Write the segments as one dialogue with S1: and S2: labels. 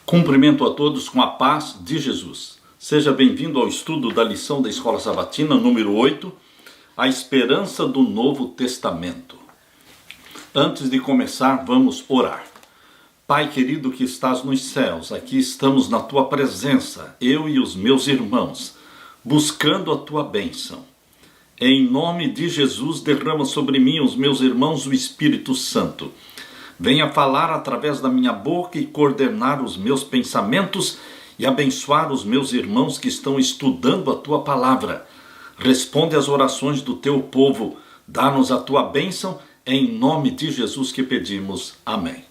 S1: Cumprimento a todos com a paz de Jesus. Seja bem-vindo ao estudo da lição da Escola Sabatina, número 8, a esperança do Novo Testamento. Antes de começar, vamos orar. Pai querido que estás nos céus, aqui estamos na Tua presença, eu e os meus irmãos, buscando a Tua bênção. Em nome de Jesus, derrama sobre mim e os meus irmãos o Espírito Santo. Venha falar através da minha boca e coordenar os meus pensamentos e abençoar os meus irmãos que estão estudando a Tua palavra. Responde às orações do Teu povo. Dá-nos a Tua bênção, em nome de Jesus que pedimos. Amém.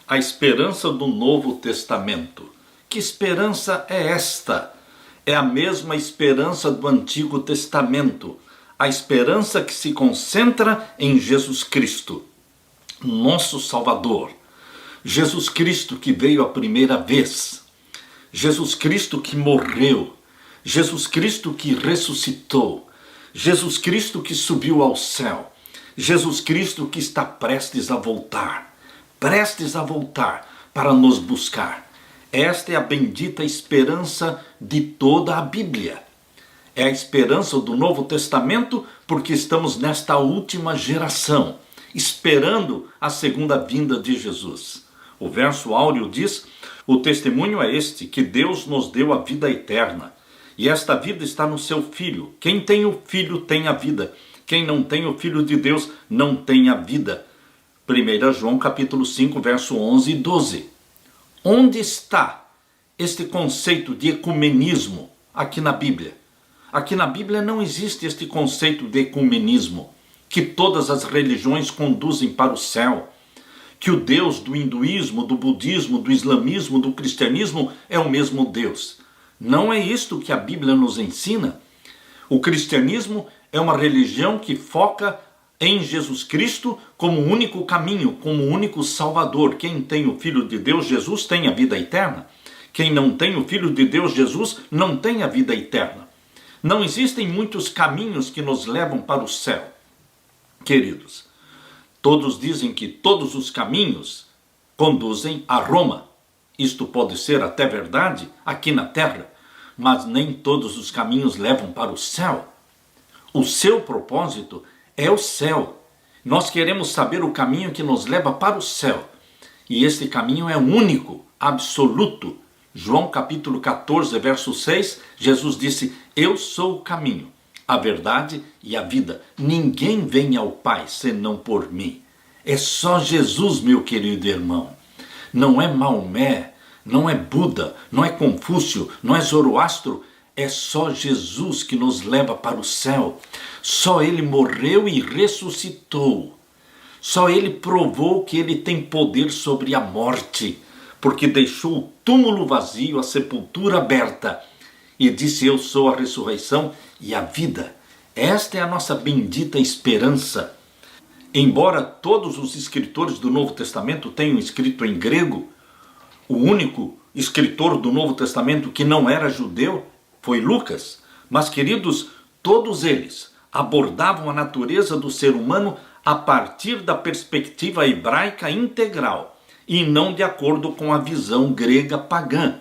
S1: A esperança do Novo Testamento. Que esperança é esta? É a mesma esperança do Antigo Testamento. A esperança que se concentra em Jesus Cristo, nosso Salvador. Jesus Cristo que veio a primeira vez. Jesus Cristo que morreu. Jesus Cristo que ressuscitou. Jesus Cristo que subiu ao céu. Jesus Cristo que está prestes a voltar. Prestes a voltar para nos buscar. Esta é a bendita esperança de toda a Bíblia. É a esperança do Novo Testamento porque estamos nesta última geração, esperando a segunda vinda de Jesus. O verso áureo diz: o testemunho é este, que Deus nos deu a vida eterna, e esta vida está no seu Filho. Quem tem o Filho tem a vida. Quem não tem o Filho de Deus não tem a vida. 1 João capítulo 5, verso 11 e 12. Onde está este conceito de ecumenismo aqui na Bíblia? Aqui na Bíblia não existe este conceito de ecumenismo, que todas as religiões conduzem para o céu, que o Deus do hinduísmo, do budismo, do islamismo, do cristianismo é o mesmo Deus. Não é isto que a Bíblia nos ensina. O cristianismo é uma religião que foca em Jesus Cristo como o único caminho, como o único Salvador. Quem tem o Filho de Deus, Jesus, tem a vida eterna. Quem não tem o Filho de Deus, Jesus, não tem a vida eterna. Não existem muitos caminhos que nos levam para o céu. Queridos, todos dizem que todos os caminhos conduzem a Roma. Isto pode ser até verdade aqui na terra, mas nem todos os caminhos levam para o céu. O seu propósito é o céu. Nós queremos saber o caminho que nos leva para o céu. E este caminho é único, absoluto. João capítulo 14, verso 6, Jesus disse: eu sou o caminho, a verdade e a vida. Ninguém vem ao Pai senão por mim. É só Jesus, meu querido irmão. Não é Maomé, não é Buda, não é Confúcio, não é Zoroastro. É só Jesus que nos leva para o céu. Só Ele morreu e ressuscitou. Só Ele provou que Ele tem poder sobre a morte, porque deixou o túmulo vazio, a sepultura aberta, e disse: eu sou a ressurreição e a vida. Esta é a nossa bendita esperança. Embora todos os escritores do Novo Testamento tenham escrito em grego, o único escritor do Novo Testamento que não era judeu foi Lucas. Mas, queridos, todos eles abordavam a natureza do ser humano a partir da perspectiva hebraica integral, e não de acordo com a visão grega pagã.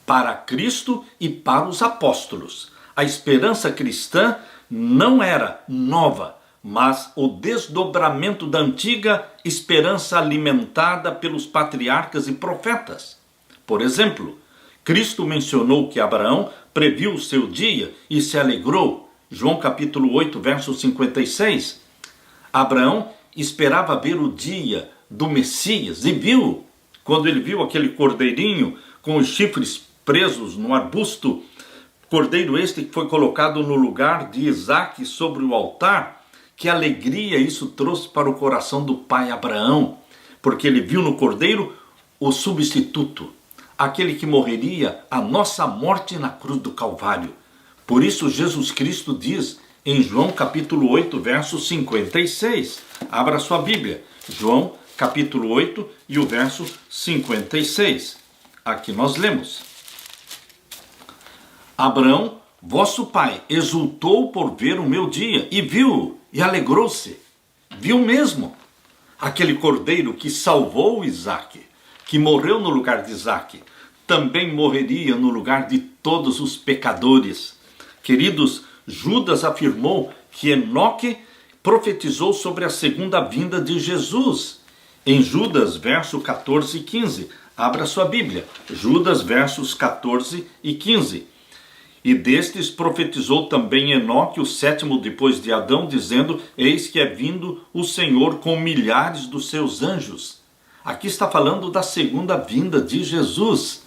S1: Para Cristo e para os apóstolos, a esperança cristã não era nova, mas o desdobramento da antiga esperança alimentada pelos patriarcas e profetas. Por exemplo, Cristo mencionou que Abraão previu o seu dia e se alegrou. João capítulo 8, verso 56. Abraão esperava ver o dia do Messias e viu. Quando ele viu aquele cordeirinho com os chifres presos no arbusto, cordeiro este que foi colocado no lugar de Isaque sobre o altar, que alegria isso trouxe para o coração do pai Abraão, porque ele viu no cordeiro o substituto, aquele que morreria a nossa morte na cruz do Calvário. Por isso Jesus Cristo diz em João capítulo 8, verso 56. Abra sua Bíblia. João capítulo 8 e o verso 56. Aqui nós lemos: Abraão, vosso pai, exultou por ver o meu dia, e viu, e alegrou-se. Viu mesmo aquele cordeiro que salvou Isaque, que morreu no lugar de Isaque, também morreria no lugar de todos os pecadores. Queridos, Judas afirmou que Enoque profetizou sobre a segunda vinda de Jesus. Em Judas, verso 14 e 15. Abra sua Bíblia. Judas, versos 14 e 15. E destes profetizou também Enoque, o sétimo depois de Adão, dizendo: eis que é vindo o Senhor com milhares dos seus anjos. Aqui está falando da segunda vinda de Jesus.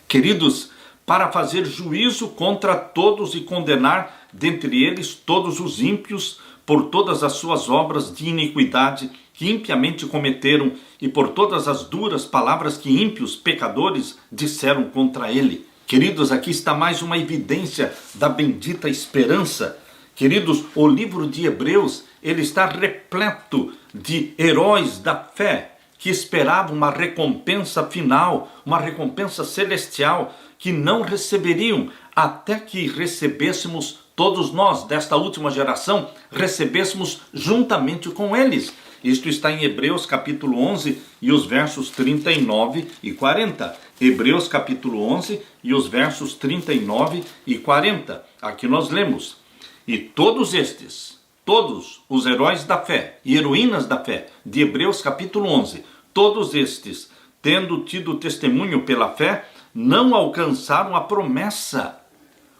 S1: Queridos, para fazer juízo contra todos e condenar dentre eles todos os ímpios por todas as suas obras de iniquidade que impiamente cometeram e por todas as duras palavras que ímpios pecadores disseram contra ele. Queridos, aqui está mais uma evidência da bendita esperança. Queridos, o livro de Hebreus, ele está repleto de heróis da fé que esperavam uma recompensa final, uma recompensa celestial, que não receberiam até que recebêssemos, todos nós desta última geração, recebêssemos juntamente com eles. Isto está em Hebreus capítulo 11 e os versos 39 e 40. Hebreus capítulo 11 e os versos 39 e 40. Aqui nós lemos: e todos estes, todos os heróis da fé e heroínas da fé de Hebreus capítulo 11, todos estes, tendo tido testemunho pela fé, não alcançaram a promessa.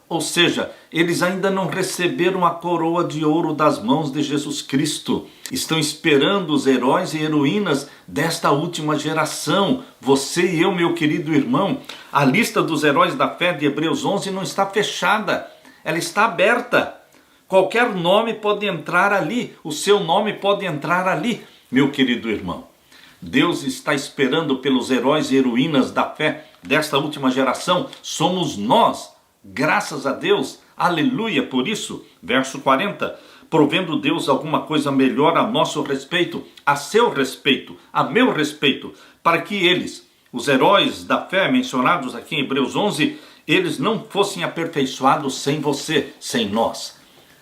S1: Ou seja, eles ainda não receberam a coroa de ouro das mãos de Jesus Cristo. Estão esperando os heróis e heroínas desta última geração. Você e eu, meu querido irmão, a lista dos heróis da fé de Hebreus 11 não está fechada. Ela está aberta. Qualquer nome pode entrar ali. O seu nome pode entrar ali, meu querido irmão. Deus está esperando pelos heróis e heroínas da fé desta última geração. Somos nós. Graças a Deus, aleluia por isso. Verso 40, provendo Deus alguma coisa melhor a nosso respeito, a seu respeito, a meu respeito, para que eles, os heróis da fé mencionados aqui em Hebreus 11, eles não fossem aperfeiçoados sem você, sem nós.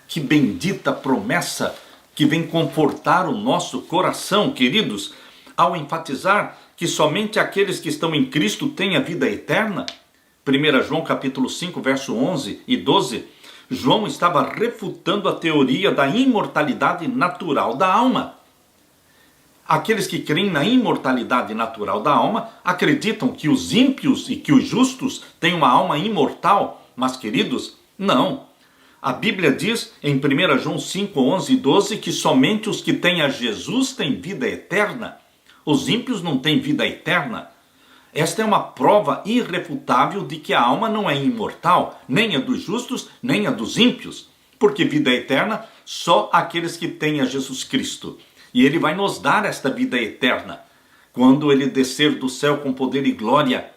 S1: Que bendita promessa que vem confortar o nosso coração, queridos, ao enfatizar que somente aqueles que estão em Cristo têm a vida eterna. 1 João capítulo 5, verso 11 e 12, João estava refutando a teoria da imortalidade natural da alma. Aqueles que creem na imortalidade natural da alma acreditam que os ímpios e que os justos têm uma alma imortal, mas queridos, não. A Bíblia diz em 1 João 5, 11 e 12 que somente os que têm a Jesus têm vida eterna. Os ímpios não têm vida eterna. Esta é uma prova irrefutável de que a alma não é imortal, nem a dos justos, nem a dos ímpios, porque vida eterna só aqueles que têm a Jesus Cristo. E Ele vai nos dar esta vida eterna. Quando Ele descer do céu com poder e glória,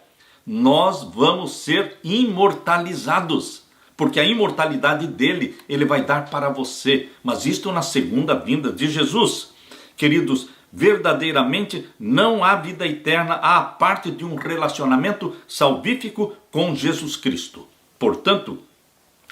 S1: nós vamos ser imortalizados, porque a imortalidade dele, Ele vai dar para você, mas isto na segunda vinda de Jesus. Queridos, verdadeiramente não há vida eterna à parte de um relacionamento salvífico com Jesus Cristo. Portanto,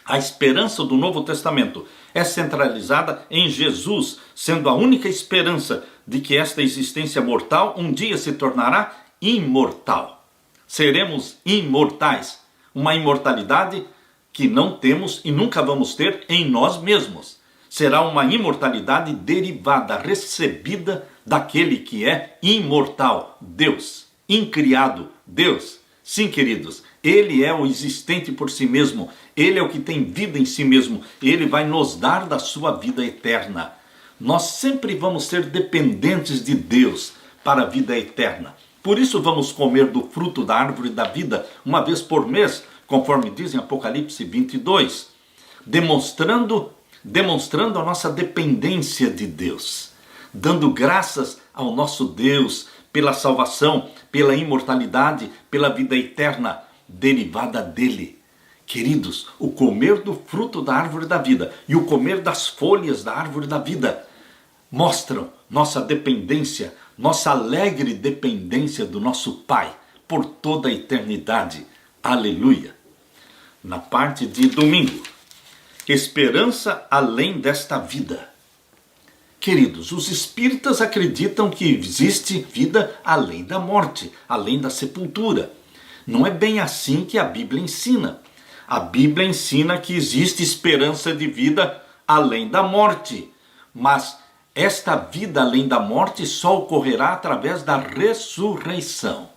S1: a esperança do Novo Testamento é centralizada em Jesus, sendo a única esperança de que esta existência mortal um dia se tornará imortal. Seremos imortais, uma imortalidade que não temos e nunca vamos ter em nós mesmos. Será uma imortalidade derivada, recebida daquele que é imortal, Deus, incriado, Deus. Sim, queridos, Ele é o existente por si mesmo, Ele é o que tem vida em si mesmo, Ele vai nos dar da sua vida eterna. Nós sempre vamos ser dependentes de Deus para a vida eterna. Por isso vamos comer do fruto da árvore da vida uma vez por mês, conforme diz em Apocalipse 22, demonstrando a nossa dependência de Deus, dando graças ao nosso Deus pela salvação, pela imortalidade, pela vida eterna derivada dele. Queridos, o comer do fruto da árvore da vida e o comer das folhas da árvore da vida mostram nossa dependência, nossa alegre dependência do nosso Pai por toda a eternidade. Aleluia! Na parte de domingo, esperança além desta vida. Queridos, os espíritas acreditam que existe vida além da morte, além da sepultura. Não é bem assim que a Bíblia ensina. A Bíblia ensina que existe esperança de vida além da morte, mas esta vida além da morte só ocorrerá através da ressurreição.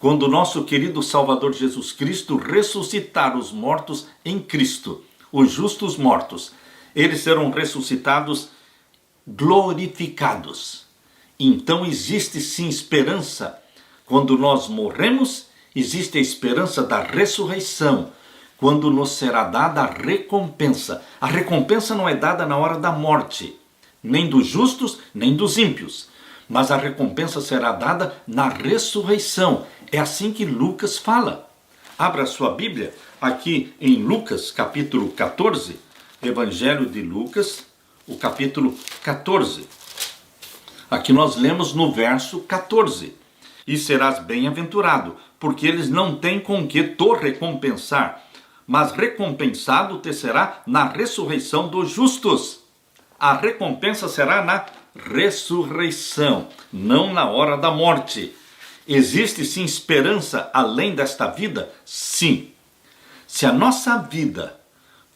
S1: Quando o nosso querido Salvador Jesus Cristo ressuscitar os mortos em Cristo, os justos mortos, eles serão ressuscitados glorificados. Então existe sim esperança. Quando nós morremos, existe a esperança da ressurreição, quando nos será dada a recompensa. A recompensa não é dada na hora da morte, nem dos justos, nem dos ímpios, mas a recompensa será dada na ressurreição. É assim que Lucas fala. Abra sua Bíblia aqui em Lucas capítulo 14, Evangelho de Lucas, o capítulo 14. Aqui nós lemos no verso 14. E serás bem-aventurado, porque eles não têm com que te recompensar, mas recompensado te será na ressurreição dos justos. A recompensa será na ressurreição, não na hora da morte. Existe sim esperança além desta vida? Sim. Se a nossa vida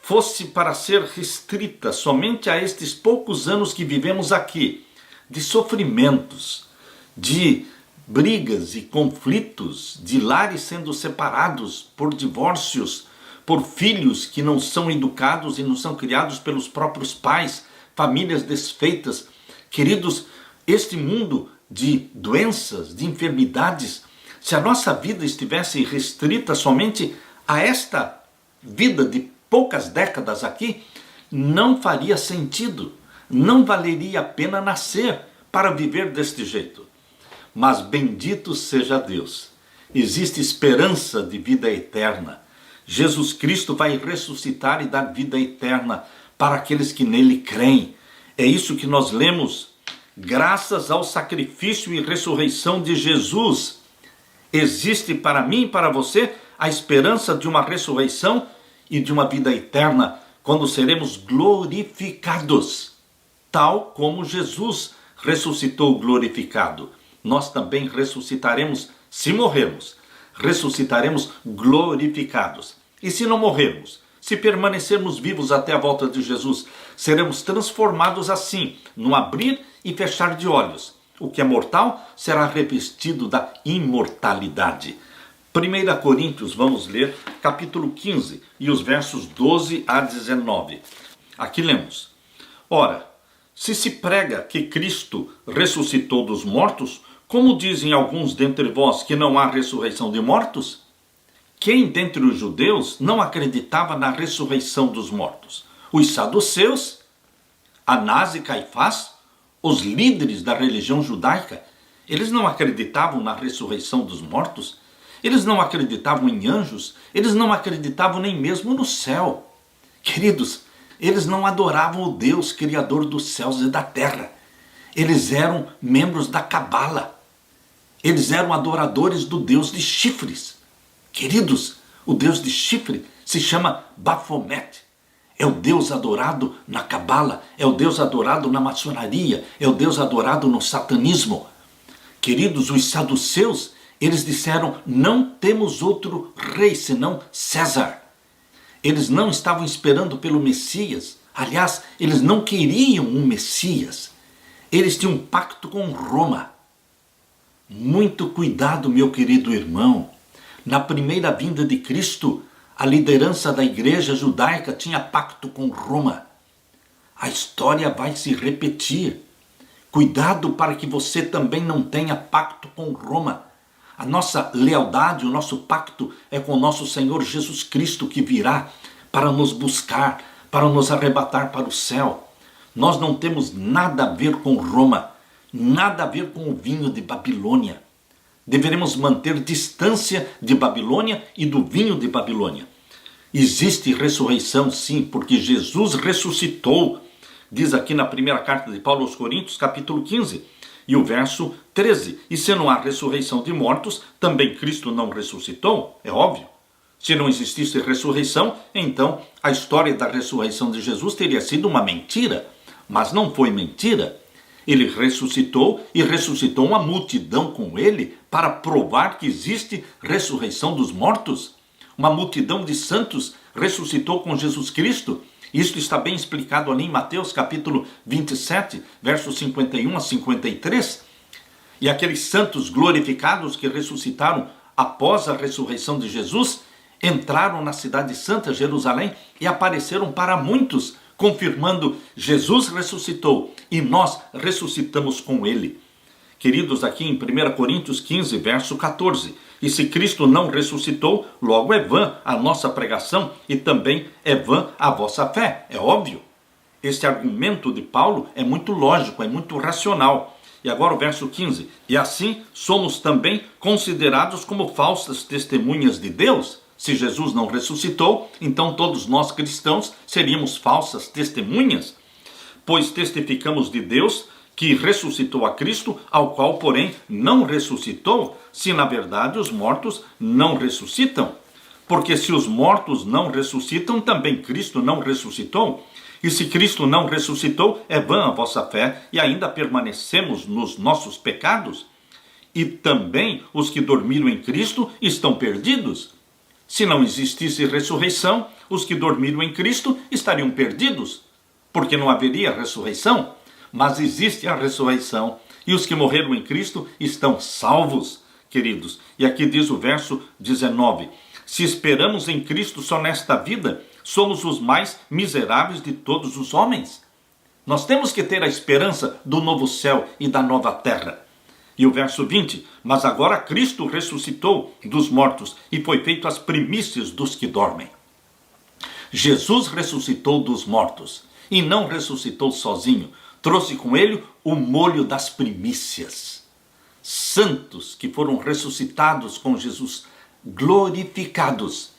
S1: fosse para ser restrita somente a estes poucos anos que vivemos aqui, de sofrimentos, de brigas e conflitos, de lares sendo separados por divórcios, por filhos que não são educados e não são criados pelos próprios pais, famílias desfeitas. Queridos, este mundo de doenças, de enfermidades, se a nossa vida estivesse restrita somente a esta vida de poucas décadas aqui, não faria sentido, não valeria a pena nascer para viver deste jeito. Mas bendito seja Deus, existe esperança de vida eterna. Jesus Cristo vai ressuscitar e dar vida eterna para aqueles que nele creem. É isso que nós lemos. Graças ao sacrifício e ressurreição de Jesus, existe para mim e para você a esperança de uma ressurreição e de uma vida eterna, quando seremos glorificados, tal como Jesus ressuscitou glorificado. Nós também ressuscitaremos se morrermos, ressuscitaremos glorificados. E se não morrermos, se permanecermos vivos até a volta de Jesus, seremos transformados assim, num abrir e fechar de olhos. O que é mortal será revestido da imortalidade. 1 Coríntios, vamos ler, capítulo 15, e os versos 12 a 19. Aqui lemos: Ora, se prega que Cristo ressuscitou dos mortos, como dizem alguns dentre vós que não há ressurreição de mortos? Quem dentre os judeus não acreditava na ressurreição dos mortos? Os saduceus, Anás e Caifás, os líderes da religião judaica, eles não acreditavam na ressurreição dos mortos? Eles não acreditavam em anjos? Eles não acreditavam nem mesmo no céu. Queridos, eles não adoravam o Deus criador dos céus e da terra. Eles eram membros da Cabala. Eles eram adoradores do Deus de chifres. Queridos, o Deus de chifre se chama Baphomet. É o Deus adorado na Cabala, é o Deus adorado na maçonaria, é o Deus adorado no satanismo. Queridos, os saduceus, eles disseram: não temos outro rei senão César. Eles não estavam esperando pelo Messias. Aliás, eles não queriam um Messias. Eles tinham um pacto com Roma. Muito cuidado, meu querido irmão. Na primeira vinda de Cristo, a liderança da igreja judaica tinha pacto com Roma. A história vai se repetir. Cuidado para que você também não tenha pacto com Roma. A nossa lealdade, o nosso pacto é com o nosso Senhor Jesus Cristo, que virá para nos buscar, para nos arrebatar para o céu. Nós não temos nada a ver com Roma, nada a ver com o vinho de Babilônia. Deveremos manter distância de Babilônia e do vinho de Babilônia. Existe ressurreição, sim, porque Jesus ressuscitou. Diz aqui na primeira carta de Paulo aos Coríntios, capítulo 15, e o verso 13. E se não há ressurreição de mortos, também Cristo não ressuscitou? É óbvio. Se não existisse ressurreição, então a história da ressurreição de Jesus teria sido uma mentira. Mas não foi mentira. Ele ressuscitou e ressuscitou uma multidão com ele para provar que existe ressurreição dos mortos. Uma multidão de santos ressuscitou com Jesus Cristo. Isso está bem explicado ali em Mateus capítulo 27, versos 51 a 53. E aqueles santos glorificados que ressuscitaram após a ressurreição de Jesus entraram na cidade santa, Jerusalém, e apareceram para muitos, confirmando: Jesus ressuscitou e nós ressuscitamos com ele. Queridos, aqui em 1 Coríntios 15, verso 14. E se Cristo não ressuscitou, logo é vã a nossa pregação e também é vã a vossa fé. É óbvio. Este argumento de Paulo é muito lógico, é muito racional. E agora o verso 15. E assim somos também considerados como falsas testemunhas de Deus. Se Jesus não ressuscitou, então todos nós cristãos seríamos falsas testemunhas, pois testificamos de Deus que ressuscitou a Cristo, ao qual, porém, não ressuscitou, se na verdade os mortos não ressuscitam. Porque se os mortos não ressuscitam, também Cristo não ressuscitou. E se Cristo não ressuscitou, é vã a vossa fé, e ainda permanecemos nos nossos pecados. E também os que dormiram em Cristo estão perdidos. Se não existisse ressurreição, os que dormiram em Cristo estariam perdidos, porque não haveria ressurreição. Mas existe a ressurreição, e os que morreram em Cristo estão salvos, queridos. E aqui diz o verso 19: se esperamos em Cristo só nesta vida, somos os mais miseráveis de todos os homens. Nós temos que ter a esperança do novo céu e da nova terra. E o verso 20, mas agora Cristo ressuscitou dos mortos e foi feito as primícias dos que dormem. Jesus ressuscitou dos mortos e não ressuscitou sozinho. Trouxe com ele o molho das primícias. Santos que foram ressuscitados com Jesus, glorificados,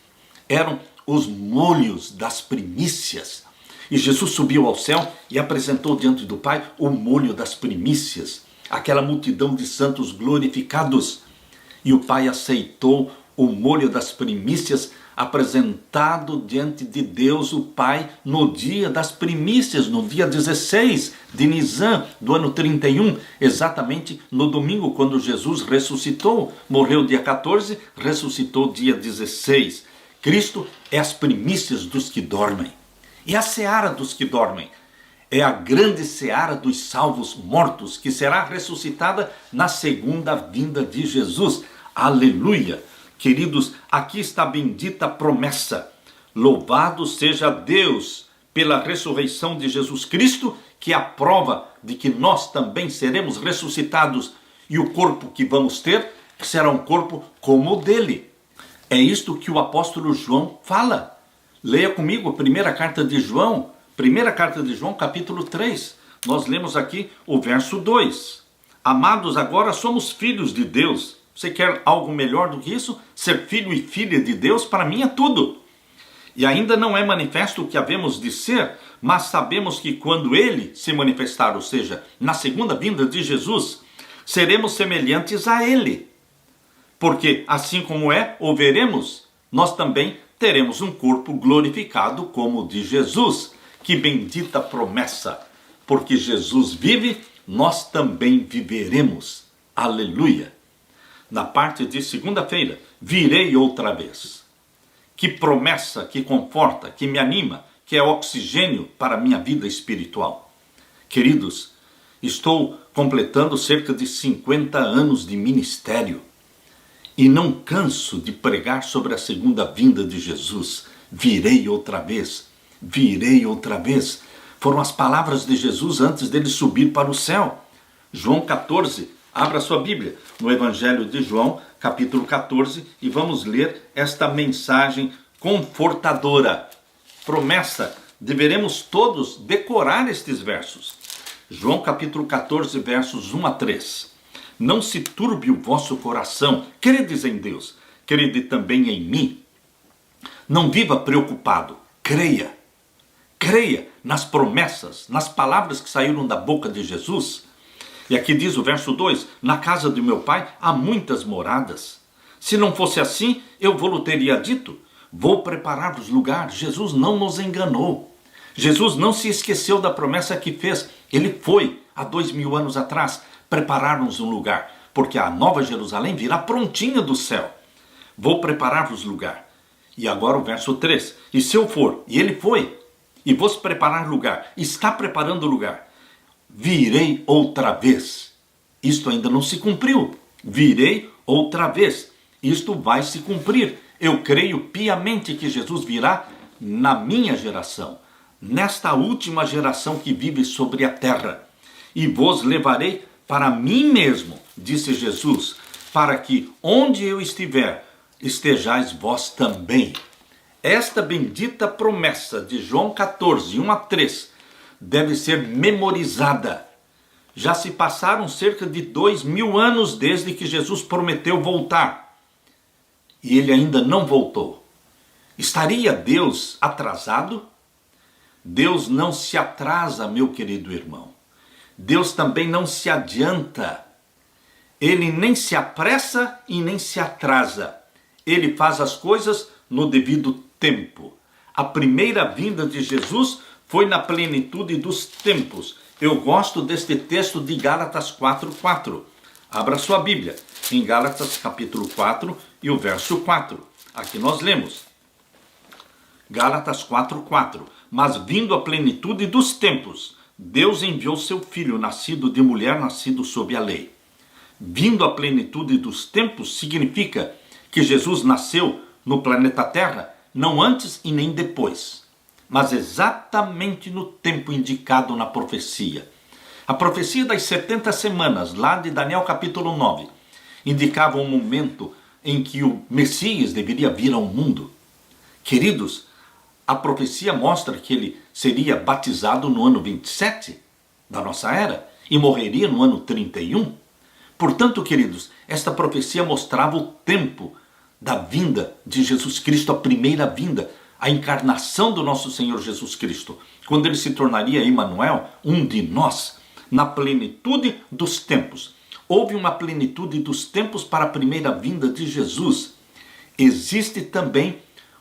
S1: eram os molhos das primícias. E Jesus subiu ao céu e apresentou diante do Pai o molho das primícias, aquela multidão de santos glorificados. E o Pai aceitou o molho das primícias apresentado diante de Deus o Pai no dia das primícias, no dia 16 de Nisan do ano 31, exatamente no domingo quando Jesus ressuscitou. Morreu dia 14, ressuscitou dia 16. Cristo é as primícias dos que dormem. E a seara dos que dormem é a grande seara dos salvos mortos, que será ressuscitada na segunda vinda de Jesus. Aleluia! Queridos, aqui está a bendita promessa. Louvado seja Deus pela ressurreição de Jesus Cristo, que é a prova de que nós também seremos ressuscitados. E o corpo que vamos ter será um corpo como o dele. É isto que o apóstolo João fala. Leia comigo a primeira carta de João, capítulo 3. Nós lemos aqui o verso 2. Amados, agora somos filhos de Deus. Você quer algo melhor do que isso? Ser filho e filha de Deus, para mim é tudo. E ainda não é manifesto o que havemos de ser, mas sabemos que quando ele se manifestar, ou seja, na segunda vinda de Jesus, seremos semelhantes a ele. Porque assim como o veremos, nós também teremos um corpo glorificado como o de Jesus. Que bendita promessa! Porque Jesus vive, nós também viveremos. Aleluia! Na parte de segunda-feira, virei outra vez. Que promessa, que conforta, que me anima, que é oxigênio para a minha vida espiritual. Queridos, estou completando cerca de 50 anos de ministério e não canso de pregar sobre a segunda vinda de Jesus. Virei outra vez, virei outra vez. Foram as palavras de Jesus antes dele subir para o céu. João 14, abra sua Bíblia no Evangelho de João, capítulo 14, e vamos ler esta mensagem confortadora. Promessa, deveremos todos decorar estes versos. João capítulo 14, versos 1 a 3. Não se turbe o vosso coração, credes em Deus, crede também em mim. Não viva preocupado, creia. Creia nas promessas, nas palavras que saíram da boca de Jesus. E aqui diz o verso 2, na casa de meu pai há muitas moradas. Se não fosse assim, eu vou-lhe teria dito, vou preparar os lugares. Jesus não nos enganou. Jesus não se esqueceu da promessa que fez. Ele foi, há 2000 anos atrás, preparar-nos um lugar, porque a Nova Jerusalém virá prontinha do céu. Vou preparar-vos lugar. E agora o verso 3. E se eu for, e ele foi, e vos preparar lugar, está preparando lugar, virei outra vez. Isto ainda não se cumpriu. Virei outra vez. Isto vai se cumprir. Eu creio piamente que Jesus virá na minha geração, nesta última geração que vive sobre a terra. E vos levarei para mim mesmo, disse Jesus, para que onde eu estiver, estejais vós também. Esta bendita promessa de João 14, 1 a 3, deve ser memorizada. Já se passaram cerca de 2000 anos desde que Jesus prometeu voltar. E ele ainda não voltou. Estaria Deus atrasado? Deus não se atrasa, meu querido irmão. Deus também não se adianta. Ele nem se apressa e nem se atrasa. Ele faz as coisas no devido tempo. A primeira vinda de Jesus foi na plenitude dos tempos. Eu gosto deste texto de Gálatas 4:4. Abra sua Bíblia em Gálatas capítulo 4 e o verso 4. Aqui nós lemos. Gálatas 4:4. Mas vindo a plenitude dos tempos, Deus enviou seu Filho, nascido de mulher, nascido sob a lei. Vindo a plenitude dos tempos significa que Jesus nasceu no planeta Terra, não antes e nem depois, mas exatamente no tempo indicado na profecia. A profecia das 70 semanas, lá de Daniel capítulo 9, indicava um momento em que o Messias deveria vir ao mundo. Queridos, a profecia mostra que ele seria batizado no ano 27 da nossa era e morreria no ano 31. Portanto, queridos, esta profecia mostrava o tempo da vinda de Jesus Cristo, a primeira vinda, a encarnação do nosso Senhor Jesus Cristo, quando ele se tornaria Emanuel, um de nós, na plenitude dos tempos. Houve uma plenitude dos tempos para a primeira vinda de Jesus. Existe também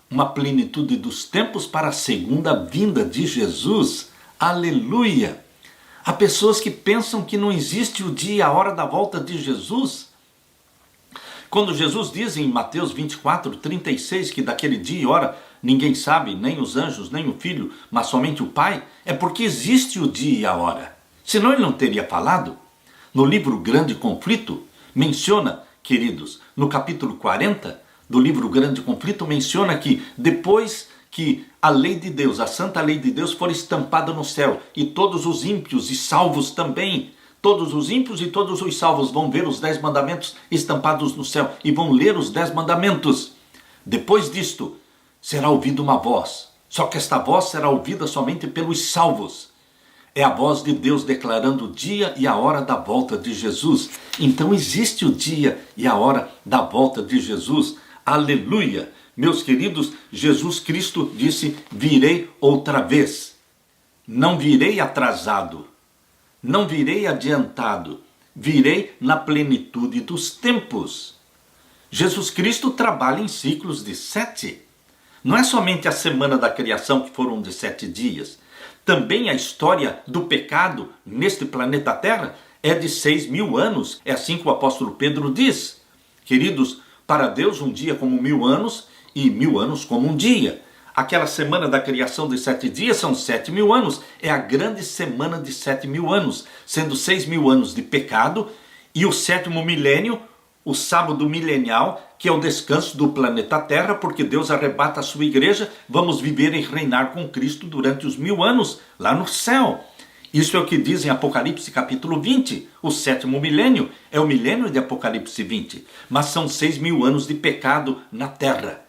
S1: uma plenitude dos tempos para a segunda vinda de Jesus. Aleluia! Há pessoas que pensam que não existe o dia e a hora da volta de Jesus. Quando Jesus diz em Mateus 24:36 que daquele dia e hora ninguém sabe, nem os anjos, nem o Filho, mas somente o Pai, é porque existe o dia e a hora. Senão ele não teria falado. No livro Grande Conflito, menciona, queridos, no capítulo 40 do livro Grande Conflito, menciona que depois que a lei de Deus, a santa lei de Deus, for estampada no céu, e todos os ímpios e salvos também, todos os ímpios e todos os salvos vão ver os 10 mandamentos estampados no céu e vão ler os 10 mandamentos. Depois disto, será ouvida uma voz, só que esta voz será ouvida somente pelos salvos. É a voz de Deus declarando o dia e a hora da volta de Jesus. Então existe o dia e a hora da volta de Jesus. Aleluia! Meus queridos, Jesus Cristo disse, virei outra vez. Não virei atrasado, não virei adiantado, virei na plenitude dos tempos. Jesus Cristo trabalha em ciclos de 7. Não é somente a semana da criação que foram de 7 dias. Também a história do pecado neste planeta Terra é de 6.000 anos. É assim que o apóstolo Pedro diz. Queridos, para Deus um dia como 1000 anos e 1000 anos como um dia. Aquela semana da criação de 7 dias são 7.000 anos. É a grande semana de 7.000 anos, sendo 6.000 anos de pecado e o 7º milênio, o sábado milenial, que é o descanso do planeta Terra, porque Deus arrebata a sua igreja, vamos viver e reinar com Cristo durante os 1000 anos, lá no céu. Isso é o que diz em Apocalipse capítulo 20, o 7º milênio, é o milênio de Apocalipse 20, mas são 6.000 anos de pecado na Terra.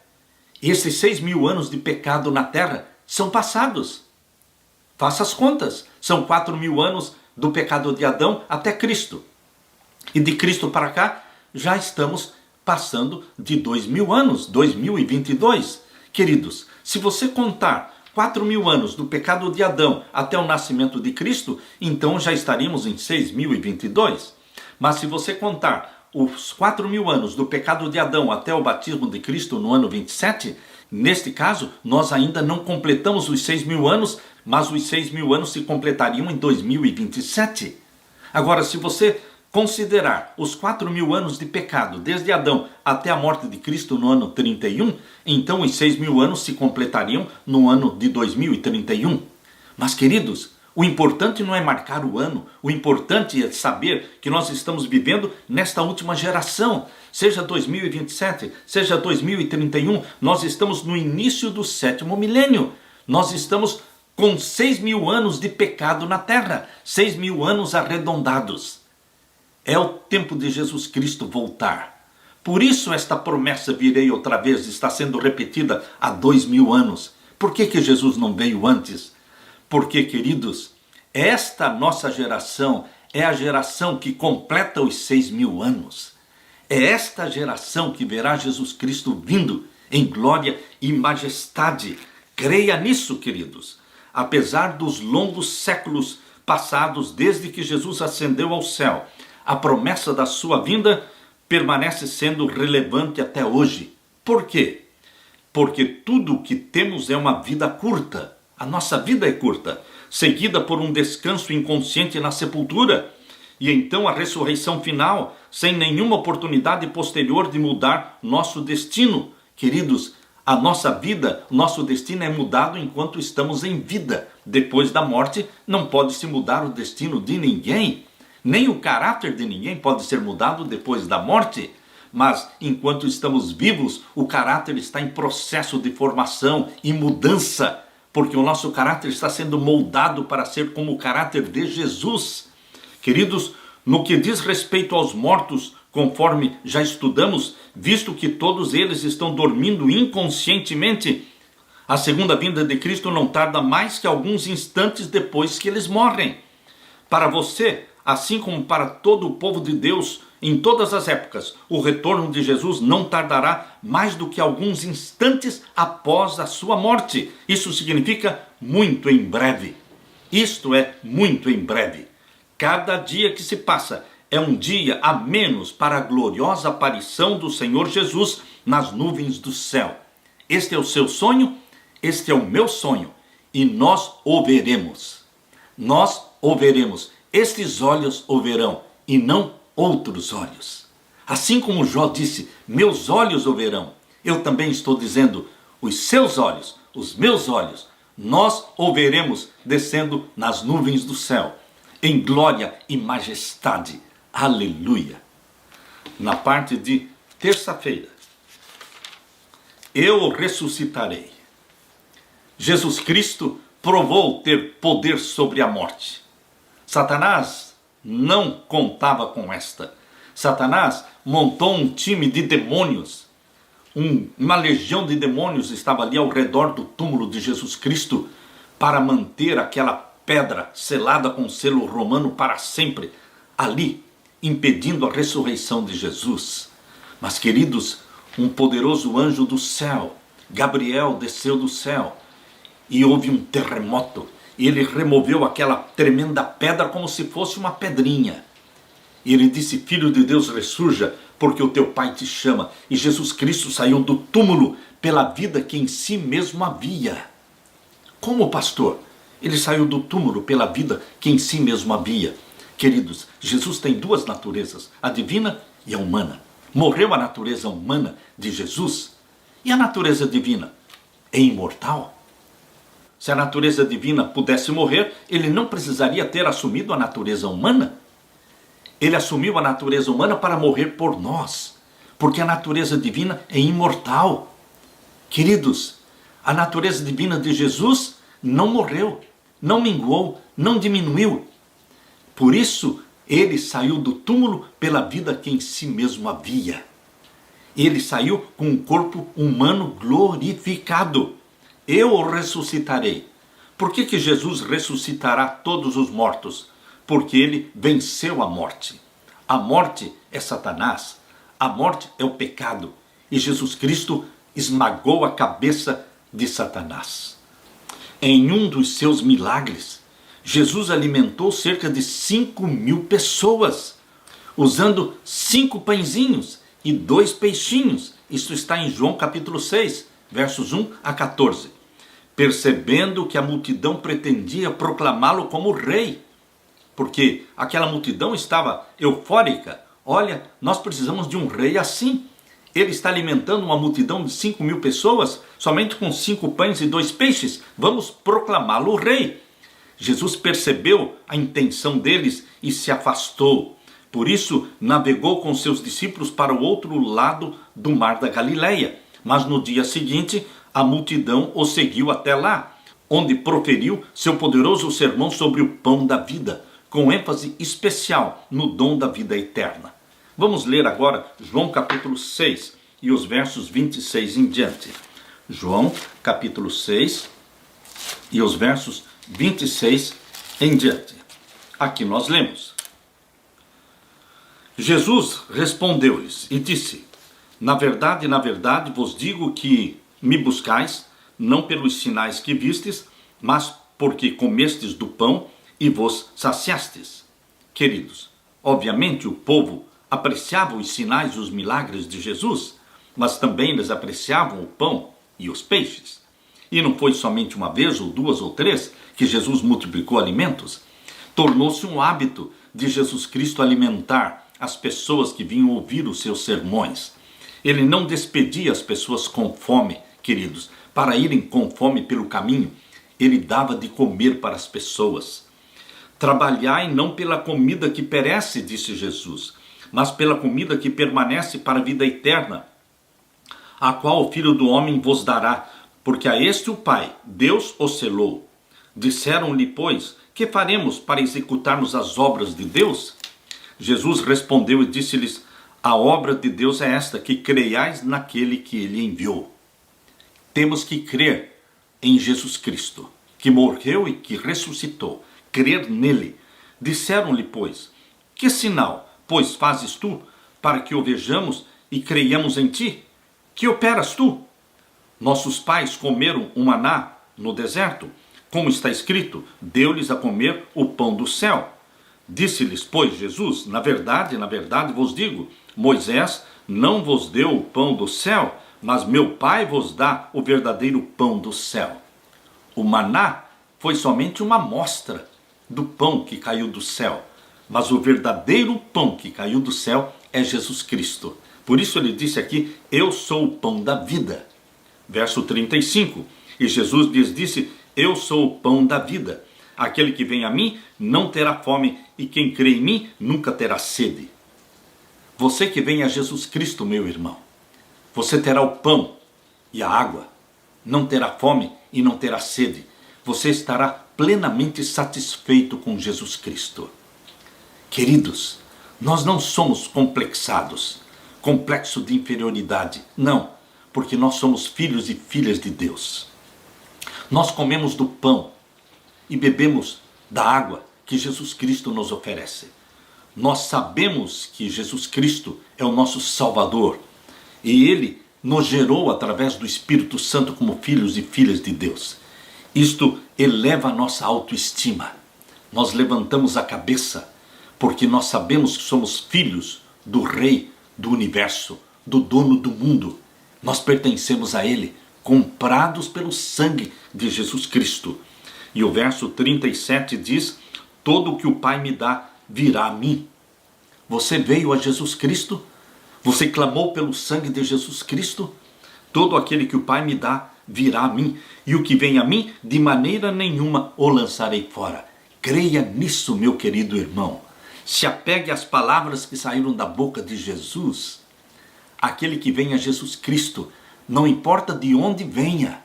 S1: E esses 6.000 anos de pecado na Terra são passados. Faça as contas, são 4.000 anos do pecado de Adão até Cristo. E de Cristo para cá, já estamos passando de 2.000 anos, 2022. Queridos, se você contar 4.000 anos do pecado de Adão até o nascimento de Cristo, então já estaríamos em 6.022. Mas se você contar os 4.000 anos do pecado de Adão até o batismo de Cristo no ano 27, Neste caso, nós ainda não completamos os 6.000 anos, mas os 6.000 anos se completariam em 2027. Agora, se você considerar os 4.000 anos de pecado, desde Adão até a morte de Cristo no ano 31, então os 6.000 anos se completariam no ano de 2031. Mas, queridos, o importante não é marcar o ano, o importante é saber que nós estamos vivendo nesta última geração. Seja 2027, seja 2031, nós estamos no início do 7º milênio. Nós estamos com 6.000 anos de pecado na terra, 6.000 anos arredondados. É o tempo de Jesus Cristo voltar. Por isso esta promessa virei outra vez está sendo repetida há 2.000 anos. Por que Jesus não veio antes? Porque, queridos, esta nossa geração é a geração que completa os 6.000 anos. É esta geração que verá Jesus Cristo vindo em glória e majestade. Creia nisso, queridos. Apesar dos longos séculos passados desde que Jesus ascendeu ao céu, a promessa da sua vinda permanece sendo relevante até hoje. Por quê? Porque tudo o que temos é uma vida curta. A nossa vida é curta, seguida por um descanso inconsciente na sepultura, e então a ressurreição final, sem nenhuma oportunidade posterior de mudar nosso destino. Queridos, a nossa vida, nosso destino é mudado enquanto estamos em vida. Depois da morte, não pode se mudar o destino de ninguém, nem o caráter de ninguém pode ser mudado depois da morte. Mas enquanto estamos vivos, o caráter está em processo de formação e mudança, porque o nosso caráter está sendo moldado para ser como o caráter de Jesus. Queridos, no que diz respeito aos mortos, conforme já estudamos, visto que todos eles estão dormindo inconscientemente, a segunda vinda de Cristo não tarda mais que alguns instantes depois que eles morrem. Para você, assim como para todo o povo de Deus, em todas as épocas, o retorno de Jesus não tardará mais do que alguns instantes após a sua morte. Isso significa muito em breve. Isto é, muito em breve. Cada dia que se passa é um dia a menos para a gloriosa aparição do Senhor Jesus nas nuvens do céu. Este é o seu sonho, este é o meu sonho, e nós o veremos. Nós o veremos. Estes olhos o verão, e não outros olhos. Assim como Jó disse, meus olhos o verão, eu também estou dizendo, os seus olhos, os meus olhos, nós o veremos descendo nas nuvens do céu, em glória e majestade. Aleluia! Na parte de terça-feira, eu ressuscitarei. Jesus Cristo provou ter poder sobre a morte. Satanás não contava com esta. Satanás montou um time de demônios. Uma legião de demônios estava ali ao redor do túmulo de Jesus Cristo para manter aquela pedra selada com selo romano para sempre ali, impedindo a ressurreição de Jesus. Mas, queridos, um poderoso anjo do céu, Gabriel, desceu do céu e houve um terremoto. E ele removeu aquela tremenda pedra como se fosse uma pedrinha. E ele disse, Filho de Deus, ressurja, porque o teu Pai te chama. E Jesus Cristo saiu do túmulo pela vida que em si mesmo havia. Como, pastor? Ele saiu do túmulo pela vida que em si mesmo havia. Queridos, Jesus tem duas naturezas, a divina e a humana. Morreu a natureza humana de Jesus. E a natureza divina é imortal. Se a natureza divina pudesse morrer, ele não precisaria ter assumido a natureza humana. Ele assumiu a natureza humana para morrer por nós, porque a natureza divina é imortal. Queridos, a natureza divina de Jesus não morreu, não minguou, não diminuiu. Por isso, ele saiu do túmulo pela vida que em si mesmo havia. Ele saiu com um corpo humano glorificado. Eu o ressuscitarei. Por que Jesus ressuscitará todos os mortos? Porque ele venceu a morte. A morte é Satanás. A morte é o pecado. E Jesus Cristo esmagou a cabeça de Satanás. Em um dos seus milagres, Jesus alimentou cerca de 5.000 pessoas, usando 5 pãezinhos e 2 peixinhos. Isso está em João capítulo 6. versos 1 a 14. Percebendo que a multidão pretendia proclamá-lo como rei, porque aquela multidão estava eufórica. Olha, nós precisamos de um rei assim. Ele está alimentando uma multidão de 5.000 pessoas, somente com 5 pães e 2 peixes. Vamos proclamá-lo rei. Jesus percebeu a intenção deles e se afastou. Por isso, navegou com seus discípulos para o outro lado do mar da Galileia. Mas no dia seguinte, a multidão o seguiu até lá, onde proferiu seu poderoso sermão sobre o pão da vida, com ênfase especial no dom da vida eterna. Vamos ler agora João capítulo 6 e os versos 26 em diante. João capítulo 6 e os versos 26 em diante. Aqui nós lemos. Jesus respondeu-lhes e disse: na verdade, vos digo que me buscais, não pelos sinais que vistes, mas porque comestes do pão e vos saciastes. Queridos, obviamente o povo apreciava os sinais e os milagres de Jesus, mas também eles apreciavam o pão e os peixes. E não foi somente uma vez, ou 2 ou 3, que Jesus multiplicou alimentos. Tornou-se um hábito de Jesus Cristo alimentar as pessoas que vinham ouvir os seus sermões. Ele não despedia as pessoas com fome, queridos, para irem com fome pelo caminho. Ele dava de comer para as pessoas. Trabalhai não pela comida que perece, disse Jesus, mas pela comida que permanece para a vida eterna, a qual o Filho do Homem vos dará, porque a este o Pai, Deus, o selou. Disseram-lhe, pois, que faremos para executarmos as obras de Deus? Jesus respondeu e disse-lhes: a obra de Deus é esta, que creiais naquele que ele enviou. Temos que crer em Jesus Cristo, que morreu e que ressuscitou, crer nele. Disseram-lhe, pois, que sinal, pois, fazes tu, para que o vejamos e creiamos em ti? Que operas tu? Nossos pais comeram o maná no deserto, como está escrito, deu-lhes a comer o pão do céu. Disse-lhes, pois, Jesus: na verdade vos digo, Moisés não vos deu o pão do céu, mas meu Pai vos dá o verdadeiro pão do céu. O maná foi somente uma amostra do pão que caiu do céu, mas o verdadeiro pão que caiu do céu é Jesus Cristo. Por isso ele disse aqui: eu sou o pão da vida. Verso 35, e Jesus lhes disse: eu sou o pão da vida. Aquele que vem a mim não terá fome, e quem crê em mim nunca terá sede. Você que vem a Jesus Cristo, meu irmão, você terá o pão e a água, não terá fome e não terá sede. Você estará plenamente satisfeito com Jesus Cristo. Queridos, nós não somos complexados, complexo de inferioridade, não, porque nós somos filhos e filhas de Deus. Nós comemos do pão e bebemos da água que Jesus Cristo nos oferece. Nós sabemos que Jesus Cristo é o nosso Salvador e Ele nos gerou através do Espírito Santo como filhos e filhas de Deus. Isto eleva a nossa autoestima. Nós levantamos a cabeça porque nós sabemos que somos filhos do Rei do Universo, do dono do mundo. Nós pertencemos a Ele, comprados pelo sangue de Jesus Cristo. E o verso 37 diz: todo o que o Pai me dá virá a mim. Você veio a Jesus Cristo? Você clamou pelo sangue de Jesus Cristo? Todo aquele que o Pai me dá virá a mim, e o que vem a mim, de maneira nenhuma o lançarei fora. Creia nisso, meu querido irmão. Se apegue às palavras que saíram da boca de Jesus. Aquele que vem a Jesus Cristo, não importa de onde venha,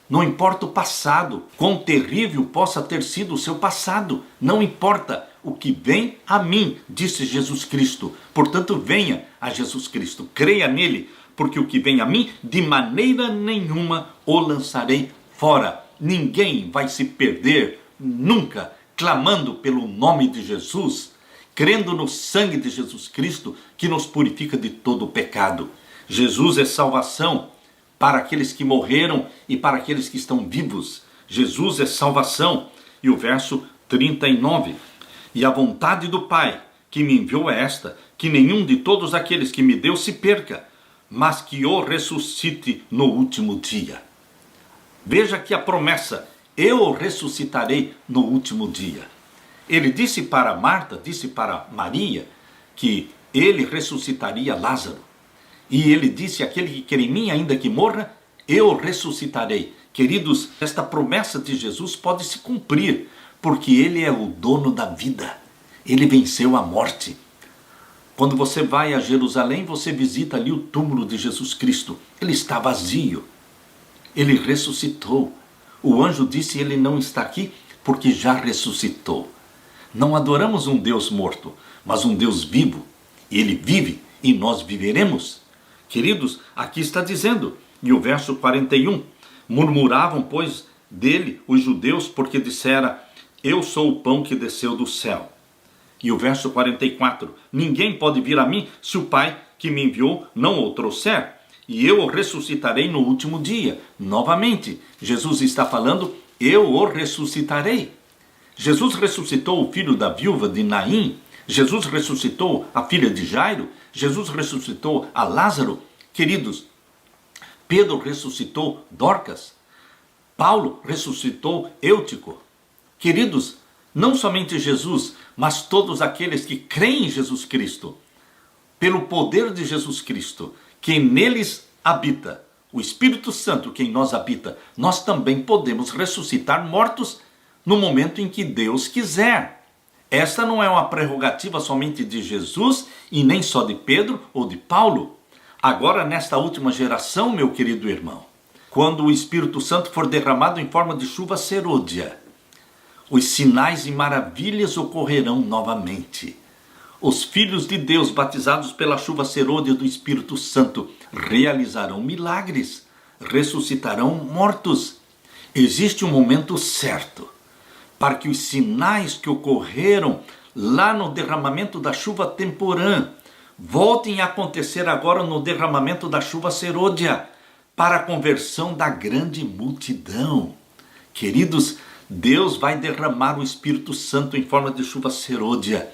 S1: não importa o passado, quão terrível possa ter sido o seu passado, não importa, o que vem a mim, disse Jesus Cristo. Portanto, venha a Jesus Cristo, creia nele, porque o que vem a mim, de maneira nenhuma o lançarei fora. Ninguém vai se perder nunca, clamando pelo nome de Jesus, crendo no sangue de Jesus Cristo, que nos purifica de todo o pecado. Jesus é salvação para aqueles que morreram e para aqueles que estão vivos. Jesus é salvação. E o verso 39. E a vontade do Pai que me enviou é esta, que nenhum de todos aqueles que me deu se perca, mas que o ressuscite no último dia. Veja que a promessa, eu o ressuscitarei no último dia. Ele disse para Marta, disse para Maria, que ele ressuscitaria Lázaro. E ele disse, aquele que crê em mim, ainda que morra, eu o ressuscitarei. Queridos, esta promessa de Jesus pode se cumprir, porque ele é o dono da vida. Ele venceu a morte. Quando você vai a Jerusalém, você visita ali o túmulo de Jesus Cristo. Ele está vazio. Ele ressuscitou. O anjo disse, ele não está aqui porque já ressuscitou. Não adoramos um Deus morto, mas um Deus vivo. Ele vive e nós viveremos. Queridos, aqui está dizendo, e o verso 41, murmuravam, pois, dele os judeus, porque dissera, eu sou o pão que desceu do céu. E o verso 44, ninguém pode vir a mim se o Pai que me enviou não o trouxer, e eu o ressuscitarei no último dia. Novamente, Jesus está falando, eu o ressuscitarei. Jesus ressuscitou o filho da viúva de Naim, Jesus ressuscitou a filha de Jairo, Jesus ressuscitou a Lázaro. Queridos, Pedro ressuscitou Dorcas, Paulo ressuscitou Eutico. Queridos, não somente Jesus, mas todos aqueles que creem em Jesus Cristo, pelo poder de Jesus Cristo, que neles habita, o Espírito Santo que em nós habita, nós também podemos ressuscitar mortos no momento em que Deus quiser. Esta não é uma prerrogativa somente de Jesus e nem só de Pedro ou de Paulo. Agora, nesta última geração, meu querido irmão, quando o Espírito Santo for derramado em forma de chuva serôdia, os sinais e maravilhas ocorrerão novamente. Os filhos de Deus, batizados pela chuva serôdia do Espírito Santo, realizarão milagres, ressuscitarão mortos. Existe um momento certo para que os sinais que ocorreram lá no derramamento da chuva temporã voltem a acontecer agora no derramamento da chuva serôdia, para a conversão da grande multidão. Queridos, Deus vai derramar o Espírito Santo em forma de chuva serôdia.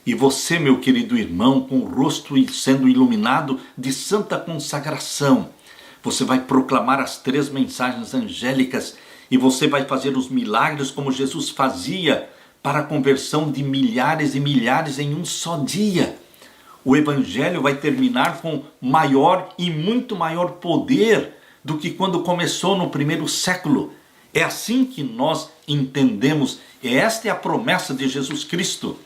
S1: E você, meu querido irmão, com o rosto sendo iluminado de santa consagração, você vai proclamar as 3 mensagens angélicas e você vai fazer os milagres como Jesus fazia para a conversão de milhares e milhares em um só dia. O Evangelho vai terminar com maior e muito maior poder do que quando começou no primeiro século. É assim que nós entendemos, e esta é a promessa de Jesus Cristo.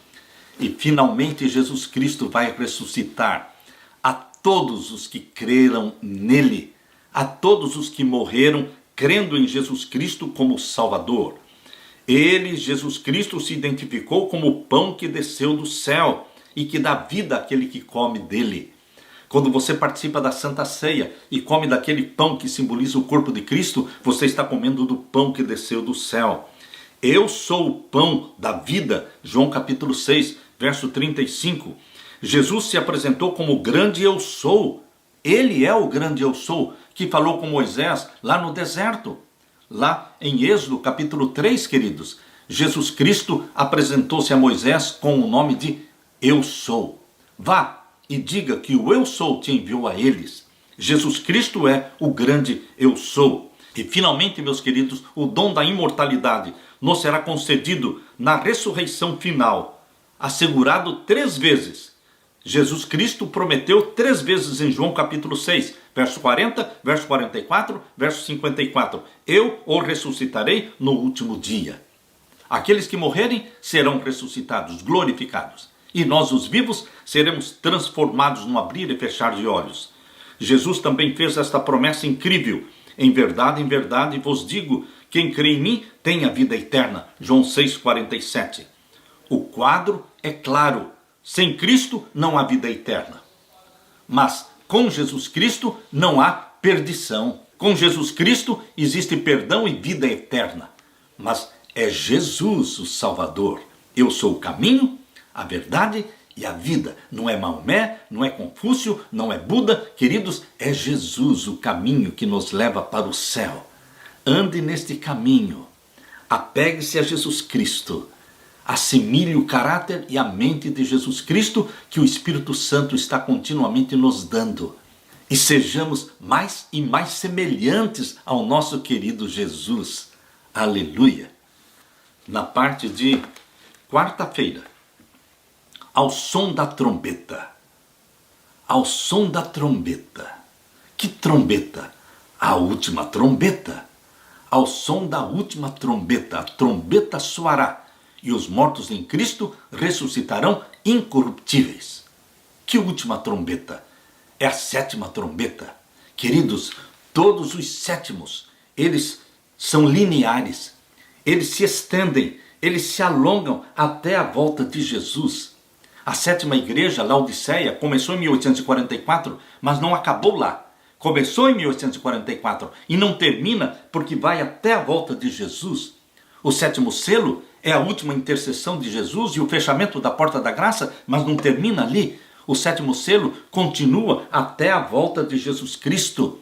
S1: E finalmente Jesus Cristo vai ressuscitar a todos os que creram nele, a todos os que morreram crendo em Jesus Cristo como Salvador. Ele, Jesus Cristo, se identificou como o pão que desceu do céu e que dá vida àquele que come dele. Quando você participa da Santa Ceia e come daquele pão que simboliza o corpo de Cristo, você está comendo do pão que desceu do céu. Eu sou o pão da vida, João capítulo 6, verso 35. Jesus se apresentou como o grande eu sou. Ele é o grande eu sou, que falou com Moisés lá no deserto. Lá em Êxodo capítulo 3, queridos, Jesus Cristo apresentou-se a Moisés com o nome de Eu sou. Vá e diga que o Eu sou te enviou a eles. Jesus Cristo é o grande Eu sou. E finalmente, meus queridos, o dom da imortalidade nos será concedido na ressurreição final, assegurado 3 vezes. Jesus Cristo prometeu 3 vezes em João capítulo 6, verso 40, verso 44, verso 54. Eu o ressuscitarei no último dia. Aqueles que morrerem serão ressuscitados, glorificados. E nós, os vivos, seremos transformados no abrir e fechar de olhos. Jesus também fez esta promessa incrível. Em verdade, vos digo, quem crê em mim tem a vida eterna. João 6,47. O quadro é claro. Sem Cristo não há vida eterna. Mas com Jesus Cristo não há perdição. Com Jesus Cristo existe perdão e vida eterna. Mas é Jesus o Salvador. Eu sou o caminho, a verdade e a vida. Não é Maomé, não é Confúcio, não é Buda. Queridos, é Jesus o caminho que nos leva para o céu. Ande neste caminho. Apegue-se a Jesus Cristo. Assimile o caráter e a mente de Jesus Cristo que o Espírito Santo está continuamente nos dando. e sejamos mais e mais semelhantes ao nosso querido Jesus. Aleluia! Na parte de quarta-feira, ao som da trombeta. Ao som da trombeta. Que trombeta? A última trombeta. Ao som da última trombeta, a trombeta soará, e os mortos em Cristo ressuscitarão incorruptíveis. Que última trombeta? É a sétima trombeta. Queridos, todos os sétimos, eles são lineares, eles se estendem, eles se alongam até a volta de Jesus. A sétima igreja, Laodiceia, começou em 1844, mas não acabou lá. Começou em 1844 e não termina porque vai até a volta de Jesus. O sétimo selo é a última intercessão de Jesus e o fechamento da porta da graça, mas não termina ali. O sétimo selo continua até a volta de Jesus Cristo.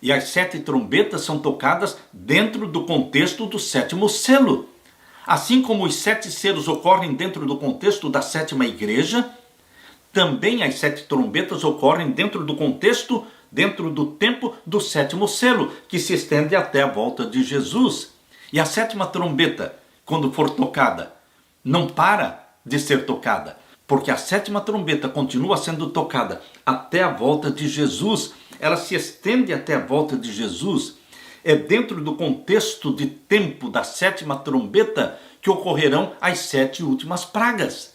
S1: E as 7 trombetas são tocadas dentro do contexto do sétimo selo. Assim como os 7 selos ocorrem dentro do contexto da sétima igreja, também as 7 trombetas ocorrem dentro do contexto, dentro do tempo do sétimo selo, que se estende até a volta de Jesus. E a sétima trombeta, quando for tocada, não para de ser tocada, porque a sétima trombeta continua sendo tocada até a volta de Jesus. Ela se estende até a volta de Jesus. É dentro do contexto de tempo da sétima trombeta que ocorrerão as 7 últimas pragas.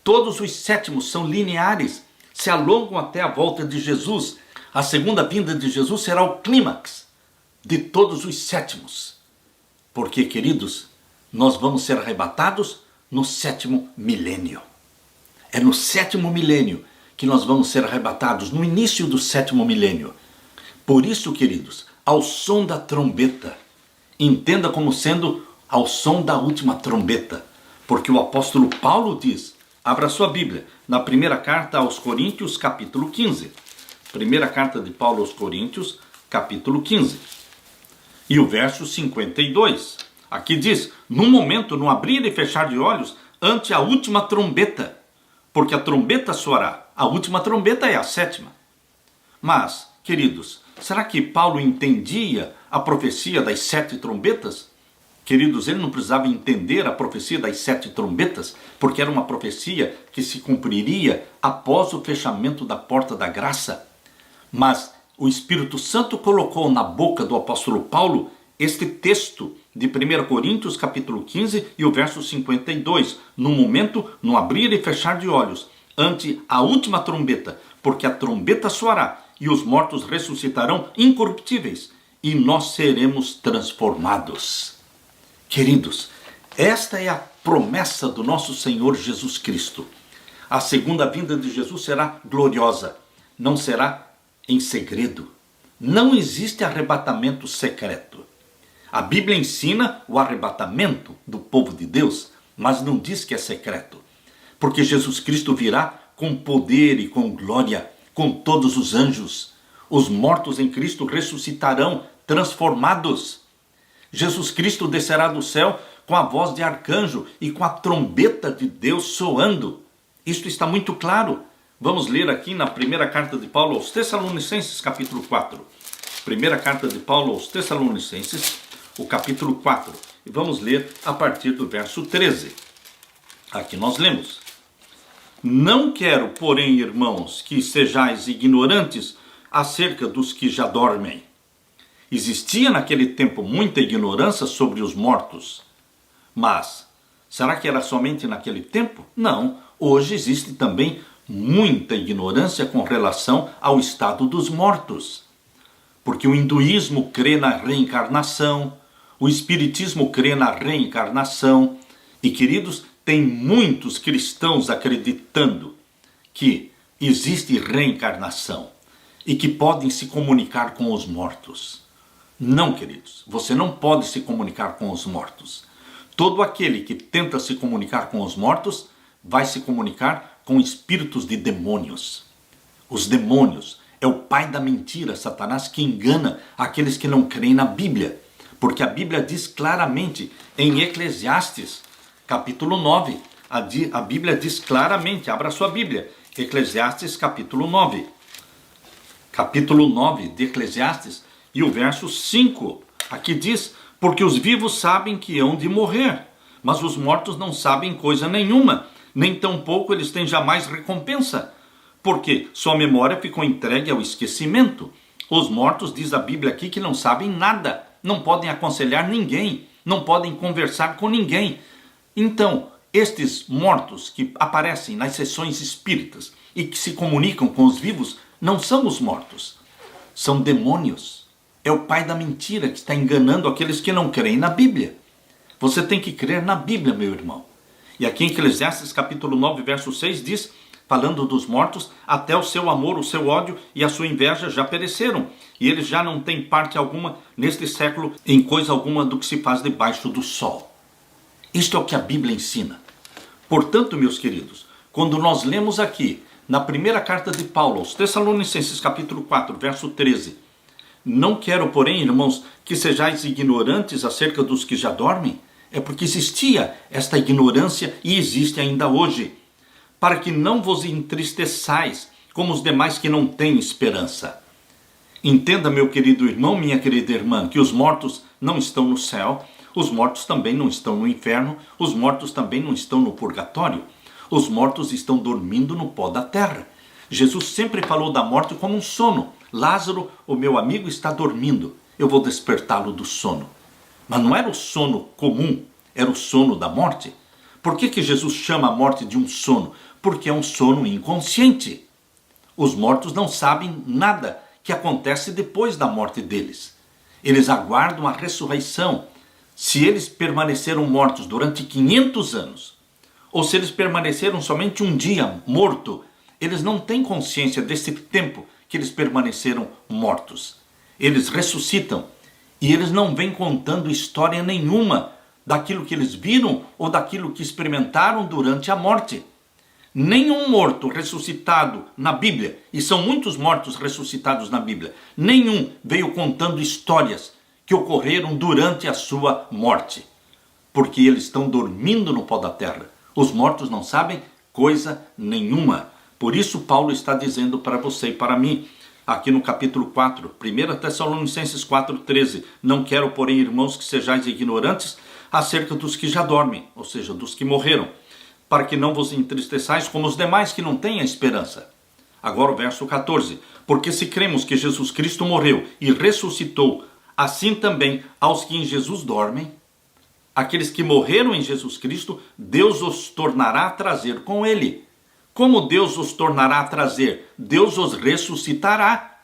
S1: Todos os sétimos são lineares, se alongam até a volta de Jesus. A segunda vinda de Jesus será o clímax de todos os sétimos. Porque, queridos, nós vamos ser arrebatados no 7º milênio. É no 7º milênio que nós vamos ser arrebatados, no início do 7º milênio. Por isso, queridos, ao som da trombeta, entenda como sendo ao som da última trombeta, porque o apóstolo Paulo diz, abra sua Bíblia, na primeira carta aos Coríntios, capítulo 15. Primeira carta de Paulo aos Coríntios, capítulo 15. E o verso 52. Aqui diz, no momento, no abrir e fechar de olhos, ante a última trombeta, porque a trombeta soará. A última trombeta é a 7ª. Mas, queridos, será que Paulo entendia a profecia das 7 trombetas? Queridos, ele não precisava entender a profecia das 7 trombetas, porque era uma profecia que se cumpriria após o fechamento da porta da graça. Mas o Espírito Santo colocou na boca do apóstolo Paulo este texto de 1 Coríntios capítulo 15 e o verso 52. No momento, no abrir e fechar de olhos, ante a última trombeta, porque a trombeta soará e os mortos ressuscitarão incorruptíveis e nós seremos transformados. Queridos, esta é a promessa do nosso Senhor Jesus Cristo. A segunda vinda de Jesus será gloriosa, não será em segredo. Não existe arrebatamento secreto. A Bíblia ensina o arrebatamento do povo de Deus, mas não diz que é secreto. Porque Jesus Cristo virá com poder e com glória, com todos os anjos. Os mortos em Cristo ressuscitarão transformados. Jesus Cristo descerá do céu com a voz de arcanjo e com a trombeta de Deus soando. Isto está muito claro. Vamos ler aqui na primeira carta de Paulo aos Tessalonicenses, capítulo 4. Primeira carta de Paulo aos Tessalonicenses, o capítulo 4. E vamos ler a partir do verso 13. Aqui nós lemos. Não quero, porém, irmãos, que sejais ignorantes acerca dos que já dormem. Existia naquele tempo muita ignorância sobre os mortos. Mas, será que era somente naquele tempo? Não, hoje existe também muita ignorância com relação ao estado dos mortos. Porque o hinduísmo crê na reencarnação, o espiritismo crê na reencarnação. E, queridos, tem muitos cristãos acreditando que existe reencarnação e que podem se comunicar com os mortos. Não, queridos, você não pode se comunicar com os mortos. Todo aquele que tenta se comunicar com os mortos vai se comunicar com espíritos de demônios. Os demônios é o pai da mentira, Satanás, que engana aqueles que não creem na Bíblia. Porque a Bíblia diz claramente em Eclesiastes, capítulo 9, a Bíblia diz claramente, abra sua Bíblia, Eclesiastes capítulo 9. capítulo 9 de Eclesiastes e o verso 5. Aqui diz: porque os vivos sabem que hão de morrer, mas os mortos não sabem coisa nenhuma, nem tampouco eles têm jamais recompensa, porque sua memória ficou entregue ao esquecimento. Os mortos, diz a Bíblia aqui, que não sabem nada, não podem aconselhar ninguém, não podem conversar com ninguém. Então, estes mortos que aparecem nas sessões espíritas e que se comunicam com os vivos, não são os mortos, são demônios. É o pai da mentira que está enganando aqueles que não creem na Bíblia. Você tem que crer na Bíblia, meu irmão. E aqui em Eclesiastes capítulo 9, verso 6 diz, falando dos mortos: até o seu amor, o seu ódio e a sua inveja já pereceram, e eles já não têm parte alguma neste século em coisa alguma do que se faz debaixo do sol. Isto é o que a Bíblia ensina. Portanto, meus queridos, quando nós lemos aqui, na primeira carta de Paulo aos Tessalonicenses capítulo 4, verso 13, não quero, porém, irmãos, que sejais ignorantes acerca dos que já dormem, é porque existia esta ignorância e existe ainda hoje, para que não vos entristeçais como os demais que não têm esperança. Entenda, meu querido irmão, minha querida irmã, que os mortos não estão no céu, os mortos também não estão no inferno, os mortos também não estão no purgatório, os mortos estão dormindo no pó da terra. Jesus sempre falou da morte como um sono. Lázaro, o meu amigo, está dormindo, eu vou despertá-lo do sono. Mas não era o sono comum, era o sono da morte. Por que Jesus chama a morte de um sono? Porque é um sono inconsciente. Os mortos não sabem nada que acontece depois da morte deles. Eles aguardam a ressurreição. Se eles permaneceram mortos durante 500 anos, ou se eles permaneceram somente um dia morto, eles não têm consciência desse tempo que eles permaneceram mortos. Eles ressuscitam e eles não vêm contando história nenhuma daquilo que eles viram ou daquilo que experimentaram durante a morte. Nenhum morto ressuscitado na Bíblia, e são muitos mortos ressuscitados na Bíblia, nenhum veio contando histórias que ocorreram durante a sua morte, porque eles estão dormindo no pó da terra. Os mortos não sabem coisa nenhuma. Por isso Paulo está dizendo para você e para mim, aqui no capítulo 4, 1 Tessalonicenses 4,13, não quero, porém, irmãos, que sejais ignorantes acerca dos que já dormem, ou seja, dos que morreram, para que não vos entristeçais como os demais que não têm a esperança. Agora o verso 14, porque se cremos que Jesus Cristo morreu e ressuscitou, assim também aos que em Jesus dormem, aqueles que morreram em Jesus Cristo, Deus os tornará a trazer com ele. Como Deus os tornará a trazer? Deus os ressuscitará.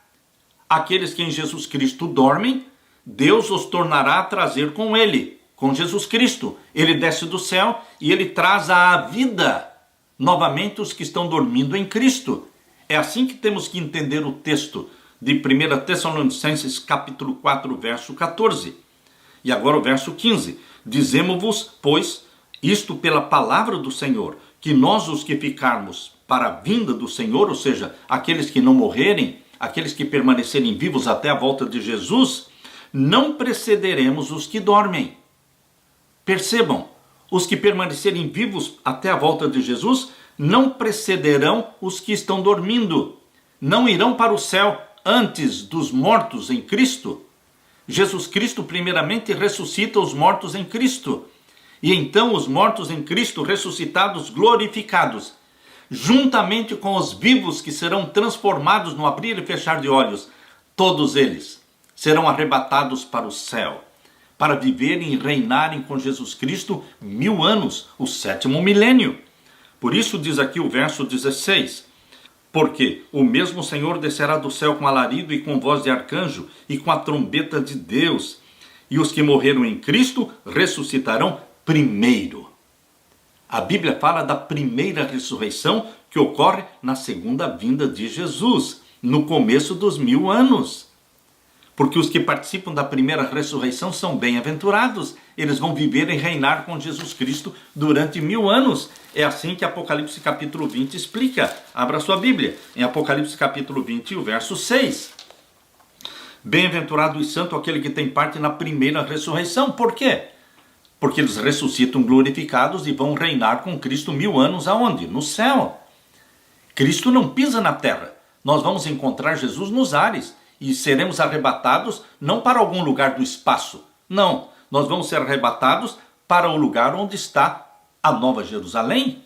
S1: Aqueles que em Jesus Cristo dormem, Deus os tornará a trazer com ele, com Jesus Cristo. Ele desce do céu e ele traz à vida novamente os que estão dormindo em Cristo. É assim que temos que entender o texto de 1 Tessalonicenses capítulo 4, verso 14. E agora o verso 15. Dizemo-vos, pois, isto pela palavra do Senhor, que nós os que ficarmos para a vinda do Senhor, ou seja, aqueles que não morrerem, aqueles que permanecerem vivos até a volta de Jesus, não precederemos os que dormem. Percebam, os que permanecerem vivos até a volta de Jesus não precederão os que estão dormindo. Não irão para o céu antes dos mortos em Cristo. Jesus Cristo primeiramente ressuscita os mortos em Cristo. E então os mortos em Cristo ressuscitados, glorificados, juntamente com os vivos que serão transformados no abrir e fechar de olhos, todos eles serão arrebatados para o céu, para viverem e reinarem com Jesus Cristo 1000 anos, o 7º milênio. Por isso diz aqui o verso 16, porque o mesmo Senhor descerá do céu com alarido e com voz de arcanjo e com a trombeta de Deus, e os que morreram em Cristo ressuscitarão primeiro. A Bíblia fala da primeira ressurreição que ocorre na segunda vinda de Jesus, no começo dos 1000 anos. Porque os que participam da primeira ressurreição são bem-aventurados. Eles vão viver e reinar com Jesus Cristo durante 1000 anos. É assim que Apocalipse capítulo 20 explica. Abra sua Bíblia. Em Apocalipse capítulo 20, o verso 6. Bem-aventurado e santo aquele que tem parte na primeira ressurreição. Por quê? Porque eles ressuscitam glorificados e vão reinar com Cristo 1000 anos aonde? No céu. Cristo não pisa na terra. Nós vamos encontrar Jesus nos ares e seremos arrebatados não para algum lugar do espaço. Não, nós vamos ser arrebatados para o lugar onde está a Nova Jerusalém,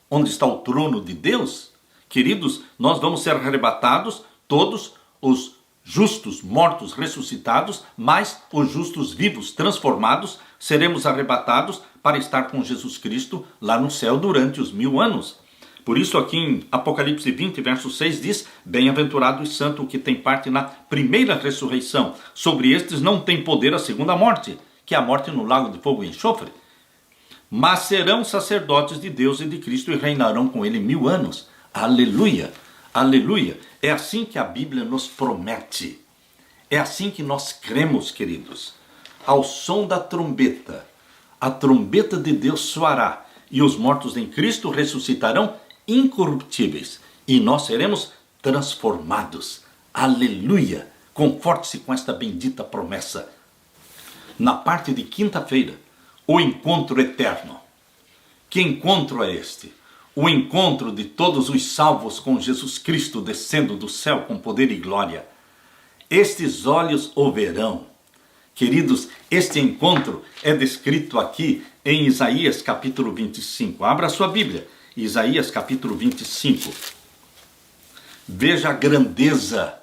S1: onde está o trono de Deus. Queridos, nós vamos ser arrebatados, todos os justos mortos ressuscitados, mas os justos vivos transformados, seremos arrebatados para estar com Jesus Cristo lá no céu durante os 1000 anos. Por isso aqui em Apocalipse 20, verso 6 diz: bem-aventurado e santo o que tem parte na primeira ressurreição. Sobre estes não tem poder a segunda morte, que é a morte no lago de fogo e enxofre. Mas serão sacerdotes de Deus e de Cristo e reinarão com ele 1000 anos. Aleluia, aleluia. É assim que a Bíblia nos promete. É assim que nós cremos, queridos. Ao som da trombeta, a trombeta de Deus soará e os mortos em Cristo ressuscitarão incorruptíveis e nós seremos transformados. Aleluia! Conforte-se com esta bendita promessa. Na parte de quinta-feira, o encontro eterno. Que encontro é este? O encontro de todos os salvos com Jesus Cristo descendo do céu com poder e glória. Estes olhos o verão. Queridos, este encontro é descrito aqui em Isaías capítulo 25. Abra a sua Bíblia, Isaías capítulo 25. Veja a grandeza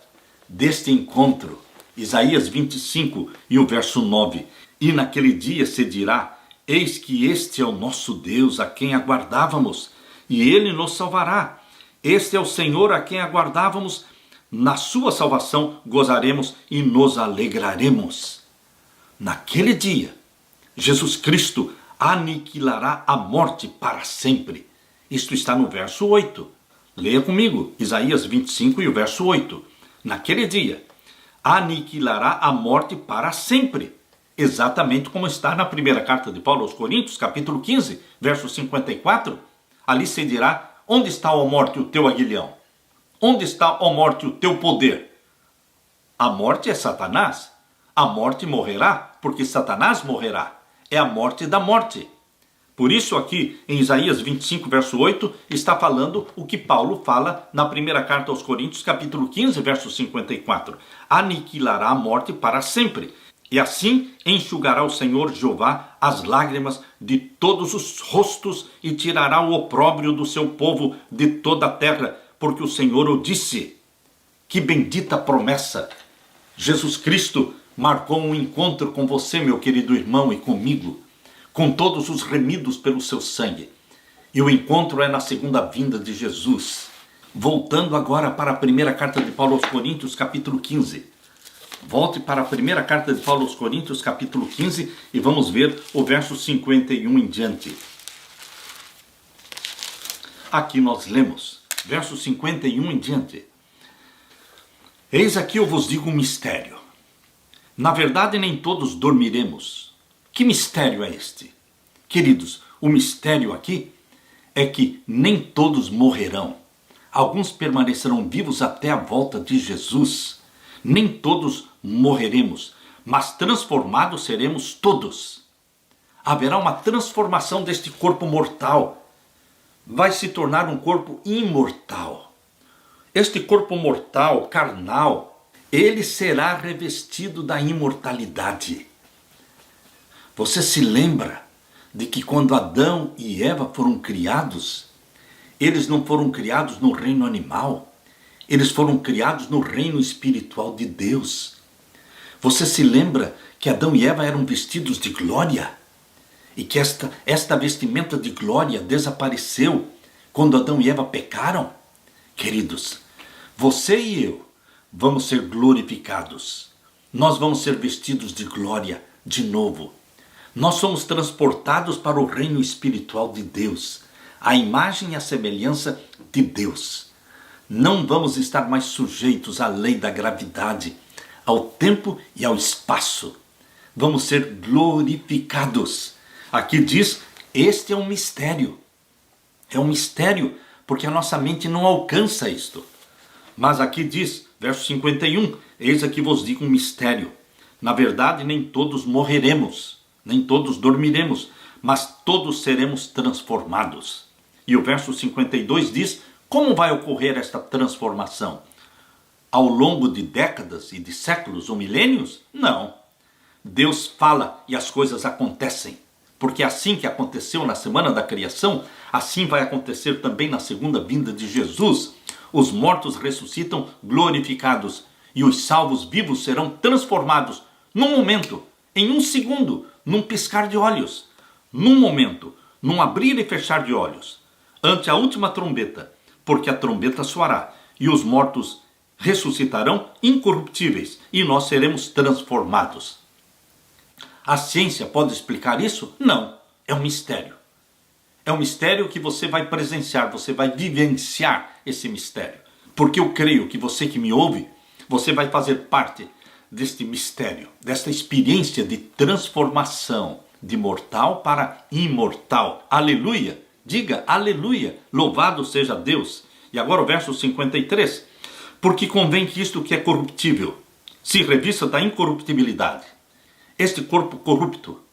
S1: deste encontro. Isaías 25 e o verso 9. E naquele dia se dirá: eis que este é o nosso Deus, a quem aguardávamos, e ele nos salvará. Este é o Senhor a quem aguardávamos, na sua salvação gozaremos e nos alegraremos. Naquele dia, Jesus Cristo aniquilará a morte para sempre. Isto está no verso 8. Leia comigo, Isaías 25 e o verso 8. Naquele dia, aniquilará a morte para sempre. Exatamente como está na primeira carta de Paulo aos Coríntios, capítulo 15, verso 54. Ali se dirá: onde está, ó morte, o teu aguilhão? Onde está, ó morte, o teu poder? A morte é Satanás. A morte morrerá, porque Satanás morrerá. É a morte da morte. Por isso aqui em Isaías 25, verso 8, está falando o que Paulo fala na primeira carta aos Coríntios, capítulo 15, verso 54. Aniquilará a morte para sempre. E assim enxugará o Senhor Jeová as lágrimas de todos os rostos e tirará o opróbrio do seu povo de toda a terra, porque o Senhor o disse. Que bendita promessa! Jesus Cristo marcou um encontro com você, meu querido irmão, e comigo, com todos os remidos pelo seu sangue. E o encontro é na segunda vinda de Jesus. Voltando agora para a primeira carta de Paulo aos Coríntios, capítulo 15. Volte para a primeira carta de Paulo aos Coríntios, capítulo 15, e vamos ver o verso 51 em diante. Aqui nós lemos, verso 51 em diante. Eis aqui eu vos digo um mistério. Na verdade, nem todos dormiremos. Que mistério é este? Queridos, o mistério aqui é que nem todos morrerão. Alguns permanecerão vivos até a volta de Jesus. Nem todos morreremos, mas transformados seremos todos. Haverá uma transformação deste corpo mortal. Vai se tornar um corpo imortal. Este corpo mortal, carnal, ele será revestido da imortalidade. Você se lembra de que quando Adão e Eva foram criados, eles não foram criados no reino animal, eles foram criados no reino espiritual de Deus. Você se lembra que Adão e Eva eram vestidos de glória? E que esta vestimenta de glória desapareceu quando Adão e Eva pecaram? Queridos, você e eu vamos ser glorificados. Nós vamos ser vestidos de glória de novo. Nós somos transportados para o reino espiritual de Deus, a imagem e a semelhança de Deus. Não vamos estar mais sujeitos à lei da gravidade, ao tempo e ao espaço. Vamos ser glorificados. Aqui diz, este é um mistério. É um mistério, porque a nossa mente não alcança isto. Mas aqui diz, verso 51, eis aqui vos digo um mistério. Na verdade, nem todos morreremos, nem todos dormiremos, mas todos seremos transformados. E o verso 52 diz, Como vai ocorrer esta transformação? Ao longo de décadas e de séculos ou milênios? Não. Deus fala e as coisas acontecem. Porque assim que aconteceu na semana da criação, assim vai acontecer também na segunda vinda de Jesus. Os mortos ressuscitam glorificados e os salvos vivos serão transformados num momento, em um segundo, num piscar de olhos. Num momento, num abrir e fechar de olhos, ante a última trombeta, porque a trombeta soará e os mortos ressuscitarão incorruptíveis e nós seremos transformados. A ciência pode explicar isso? Não, é um mistério. É um mistério que você vai presenciar, você vai vivenciar esse mistério. Porque eu creio que você que me ouve, você vai fazer parte deste mistério, desta experiência de transformação de mortal para imortal. Aleluia! Diga aleluia! Louvado seja Deus! E agora o verso 53. Porque convém que isto que é corruptível se revista da incorruptibilidade. Este corpo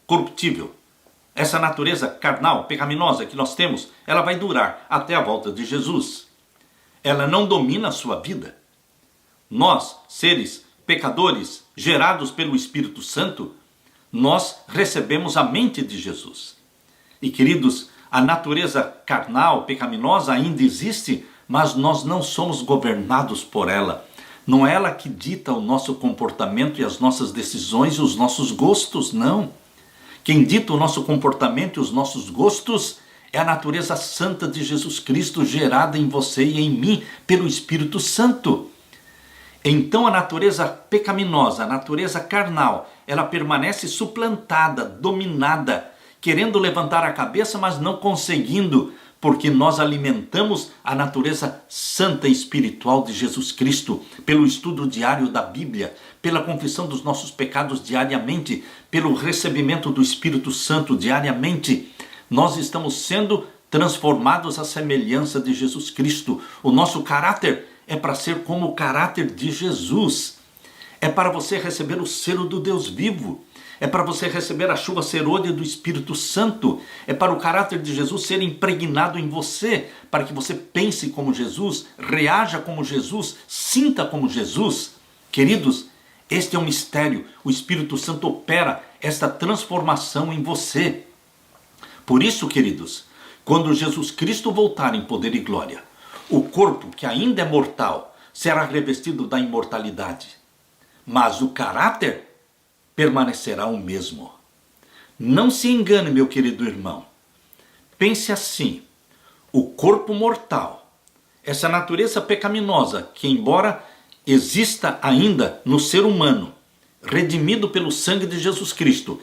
S1: corruptível, essa natureza carnal, pecaminosa que nós temos, ela vai durar até a volta de Jesus. Ela não domina a sua vida. Nós, seres pecadores, gerados pelo Espírito Santo, nós recebemos a mente de Jesus. E queridos, a natureza carnal, pecaminosa ainda existe, mas nós não somos governados por ela. Não é ela que dita o nosso comportamento e as nossas decisões e os nossos gostos, não. Quem dita o nosso comportamento e os nossos gostos é a natureza santa de Jesus Cristo gerada em você e em mim pelo Espírito Santo. Então a natureza pecaminosa, a natureza carnal, ela permanece suplantada, dominada, querendo levantar a cabeça, mas não conseguindo, porque nós alimentamos a natureza santa e espiritual de Jesus Cristo, pelo estudo diário da Bíblia, pela confissão dos nossos pecados diariamente, pelo recebimento do Espírito Santo diariamente. Nós estamos sendo transformados à semelhança de Jesus Cristo. O nosso caráter é para ser como o caráter de Jesus. É para você receber o selo do Deus vivo. É para você receber a chuva serôdia do Espírito Santo. É para o caráter de Jesus ser impregnado em você, para que você pense como Jesus, reaja como Jesus, sinta como Jesus. Queridos, este é um mistério. O Espírito Santo opera esta transformação em você. Por isso, queridos, quando Jesus Cristo voltar em poder e glória, o corpo que ainda é mortal será revestido da imortalidade, mas o caráter permanecerá o mesmo. Não se engane, meu querido irmão. Pense assim: o corpo mortal, essa natureza pecaminosa que, embora exista ainda no ser humano, redimido pelo sangue de Jesus Cristo,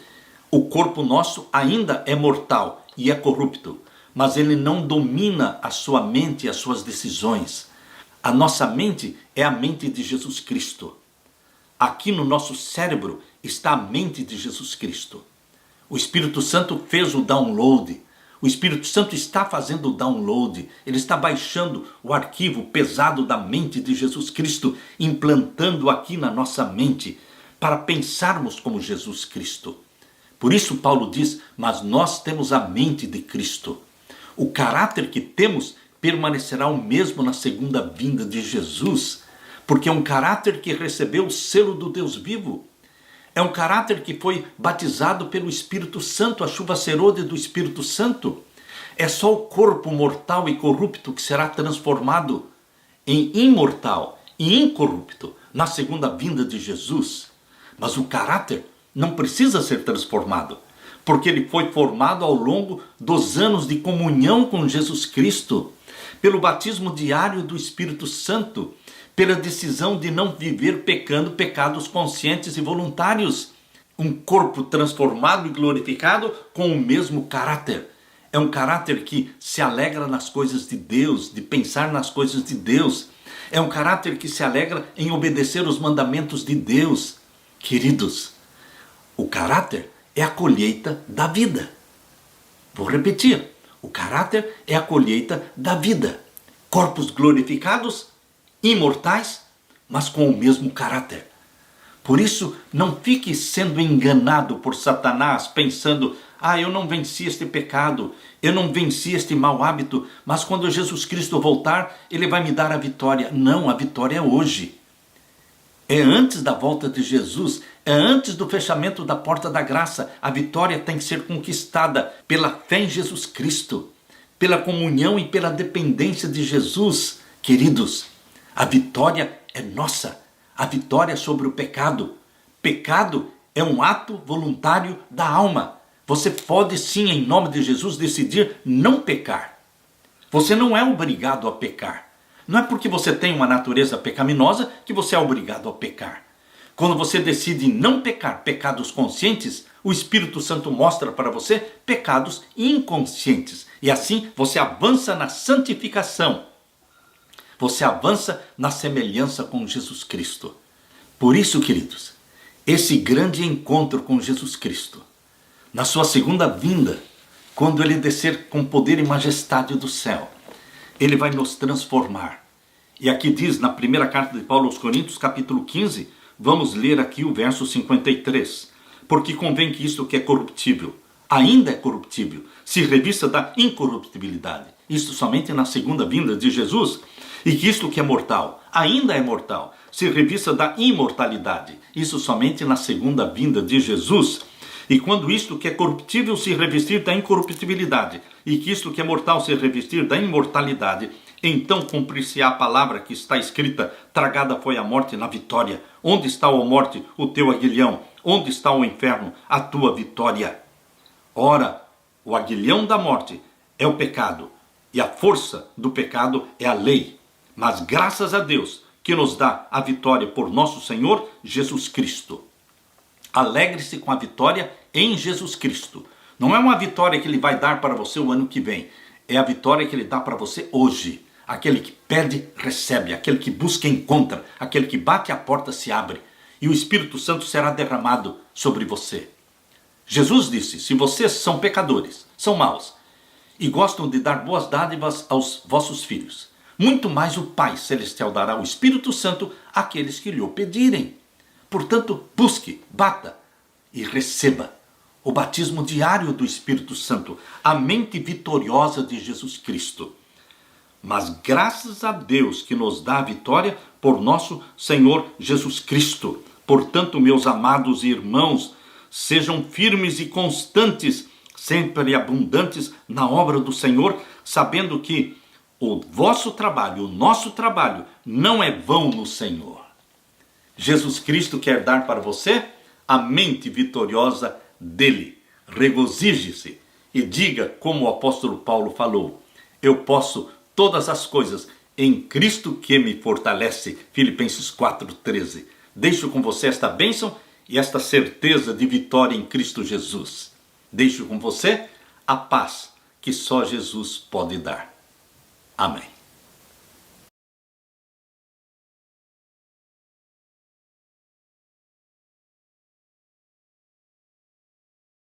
S1: o corpo nosso ainda é mortal e é corrupto, mas ele não domina a sua mente e as suas decisões. A nossa mente é a mente de Jesus Cristo. Aqui no nosso cérebro está a mente de Jesus Cristo. O Espírito Santo fez o download. O Espírito Santo está fazendo o download. Ele está baixando o arquivo pesado da mente de Jesus Cristo, implantando aqui na nossa mente, para pensarmos como Jesus Cristo. Por isso Paulo diz, mas nós temos a mente de Cristo. O caráter que temos permanecerá o mesmo na segunda vinda de Jesus, porque é um caráter que recebeu o selo do Deus vivo. É um caráter que foi batizado pelo Espírito Santo, a chuva serôdia do Espírito Santo. É só o corpo mortal e corrupto que será transformado em imortal e incorrupto na segunda vinda de Jesus. Mas o caráter não precisa ser transformado, porque ele foi formado ao longo dos anos de comunhão com Jesus Cristo, pelo batismo diário do Espírito Santo, pela decisão de não viver pecando pecados conscientes e voluntários. Um corpo transformado e glorificado com o mesmo caráter. É um caráter que se alegra nas coisas de Deus, de pensar nas coisas de Deus. É um caráter que se alegra em obedecer os mandamentos de Deus. Queridos, o caráter é a colheita da vida. Vou repetir. O caráter é a colheita da vida. Corpos glorificados, imortais, mas com o mesmo caráter. Por isso, não fique sendo enganado por Satanás, pensando, eu não venci este pecado, eu não venci este mau hábito, mas quando Jesus Cristo voltar, Ele vai me dar a vitória. Não, a vitória é hoje. É antes da volta de Jesus, é antes do fechamento da porta da graça. A vitória tem que ser conquistada pela fé em Jesus Cristo, pela comunhão e pela dependência de Jesus. Queridos, a vitória é nossa. A vitória sobre o pecado. Pecado é um ato voluntário da alma. Você pode sim, em nome de Jesus, decidir não pecar. Você não é obrigado a pecar. Não é porque você tem uma natureza pecaminosa que você é obrigado a pecar. Quando você decide não pecar pecados conscientes, o Espírito Santo mostra para você pecados inconscientes. E assim você avança na santificação. Você avança na semelhança com Jesus Cristo. Por isso, queridos, esse grande encontro com Jesus Cristo, na sua segunda vinda, quando Ele descer com poder e majestade do céu, Ele vai nos transformar. E aqui diz, na primeira carta de Paulo aos Coríntios, capítulo 15, vamos ler aqui o verso 53. Porque convém que isto que é corruptível, ainda é corruptível, se revista da incorruptibilidade. Isto somente na segunda vinda de Jesus. E que isto que é mortal, ainda é mortal, se revista da imortalidade. Isso somente na segunda vinda de Jesus. E quando isto que é corruptível se revestir da incorruptibilidade, e que isto que é mortal se revestir da imortalidade, então cumprir-se-á a palavra que está escrita: tragada foi a morte na vitória. Onde está, ó morte, o teu aguilhão? Onde está, o inferno, a tua vitória? Ora, o aguilhão da morte é o pecado, e a força do pecado é a lei. Mas graças a Deus que nos dá a vitória por nosso Senhor Jesus Cristo. Alegre-se com a vitória em Jesus Cristo. Não é uma vitória que Ele vai dar para você o ano que vem. É a vitória que Ele dá para você hoje. Aquele que pede, recebe. Aquele que busca, encontra. Aquele que bate, a porta se abre. E o Espírito Santo será derramado sobre você. Jesus disse: se vocês são pecadores, são maus, e gostam de dar boas dádivas aos vossos filhos, muito mais o Pai Celestial dará o Espírito Santo àqueles que lhe o pedirem. Portanto, busque, bata e receba o batismo diário do Espírito Santo, a mente vitoriosa de Jesus Cristo. Mas graças a Deus que nos dá a vitória por nosso Senhor Jesus Cristo. Portanto, meus amados irmãos, sejam firmes e constantes, sempre abundantes na obra do Senhor, sabendo que o vosso trabalho, o nosso trabalho, não é vão no Senhor. Jesus Cristo quer dar para você a mente vitoriosa dele. Regozije-se e diga como o apóstolo Paulo falou: eu posso todas as coisas em Cristo que me fortalece. Filipenses 4,13. Deixo com você esta bênção e esta certeza de vitória em Cristo Jesus. Deixo com você a paz que só Jesus pode dar. Amém.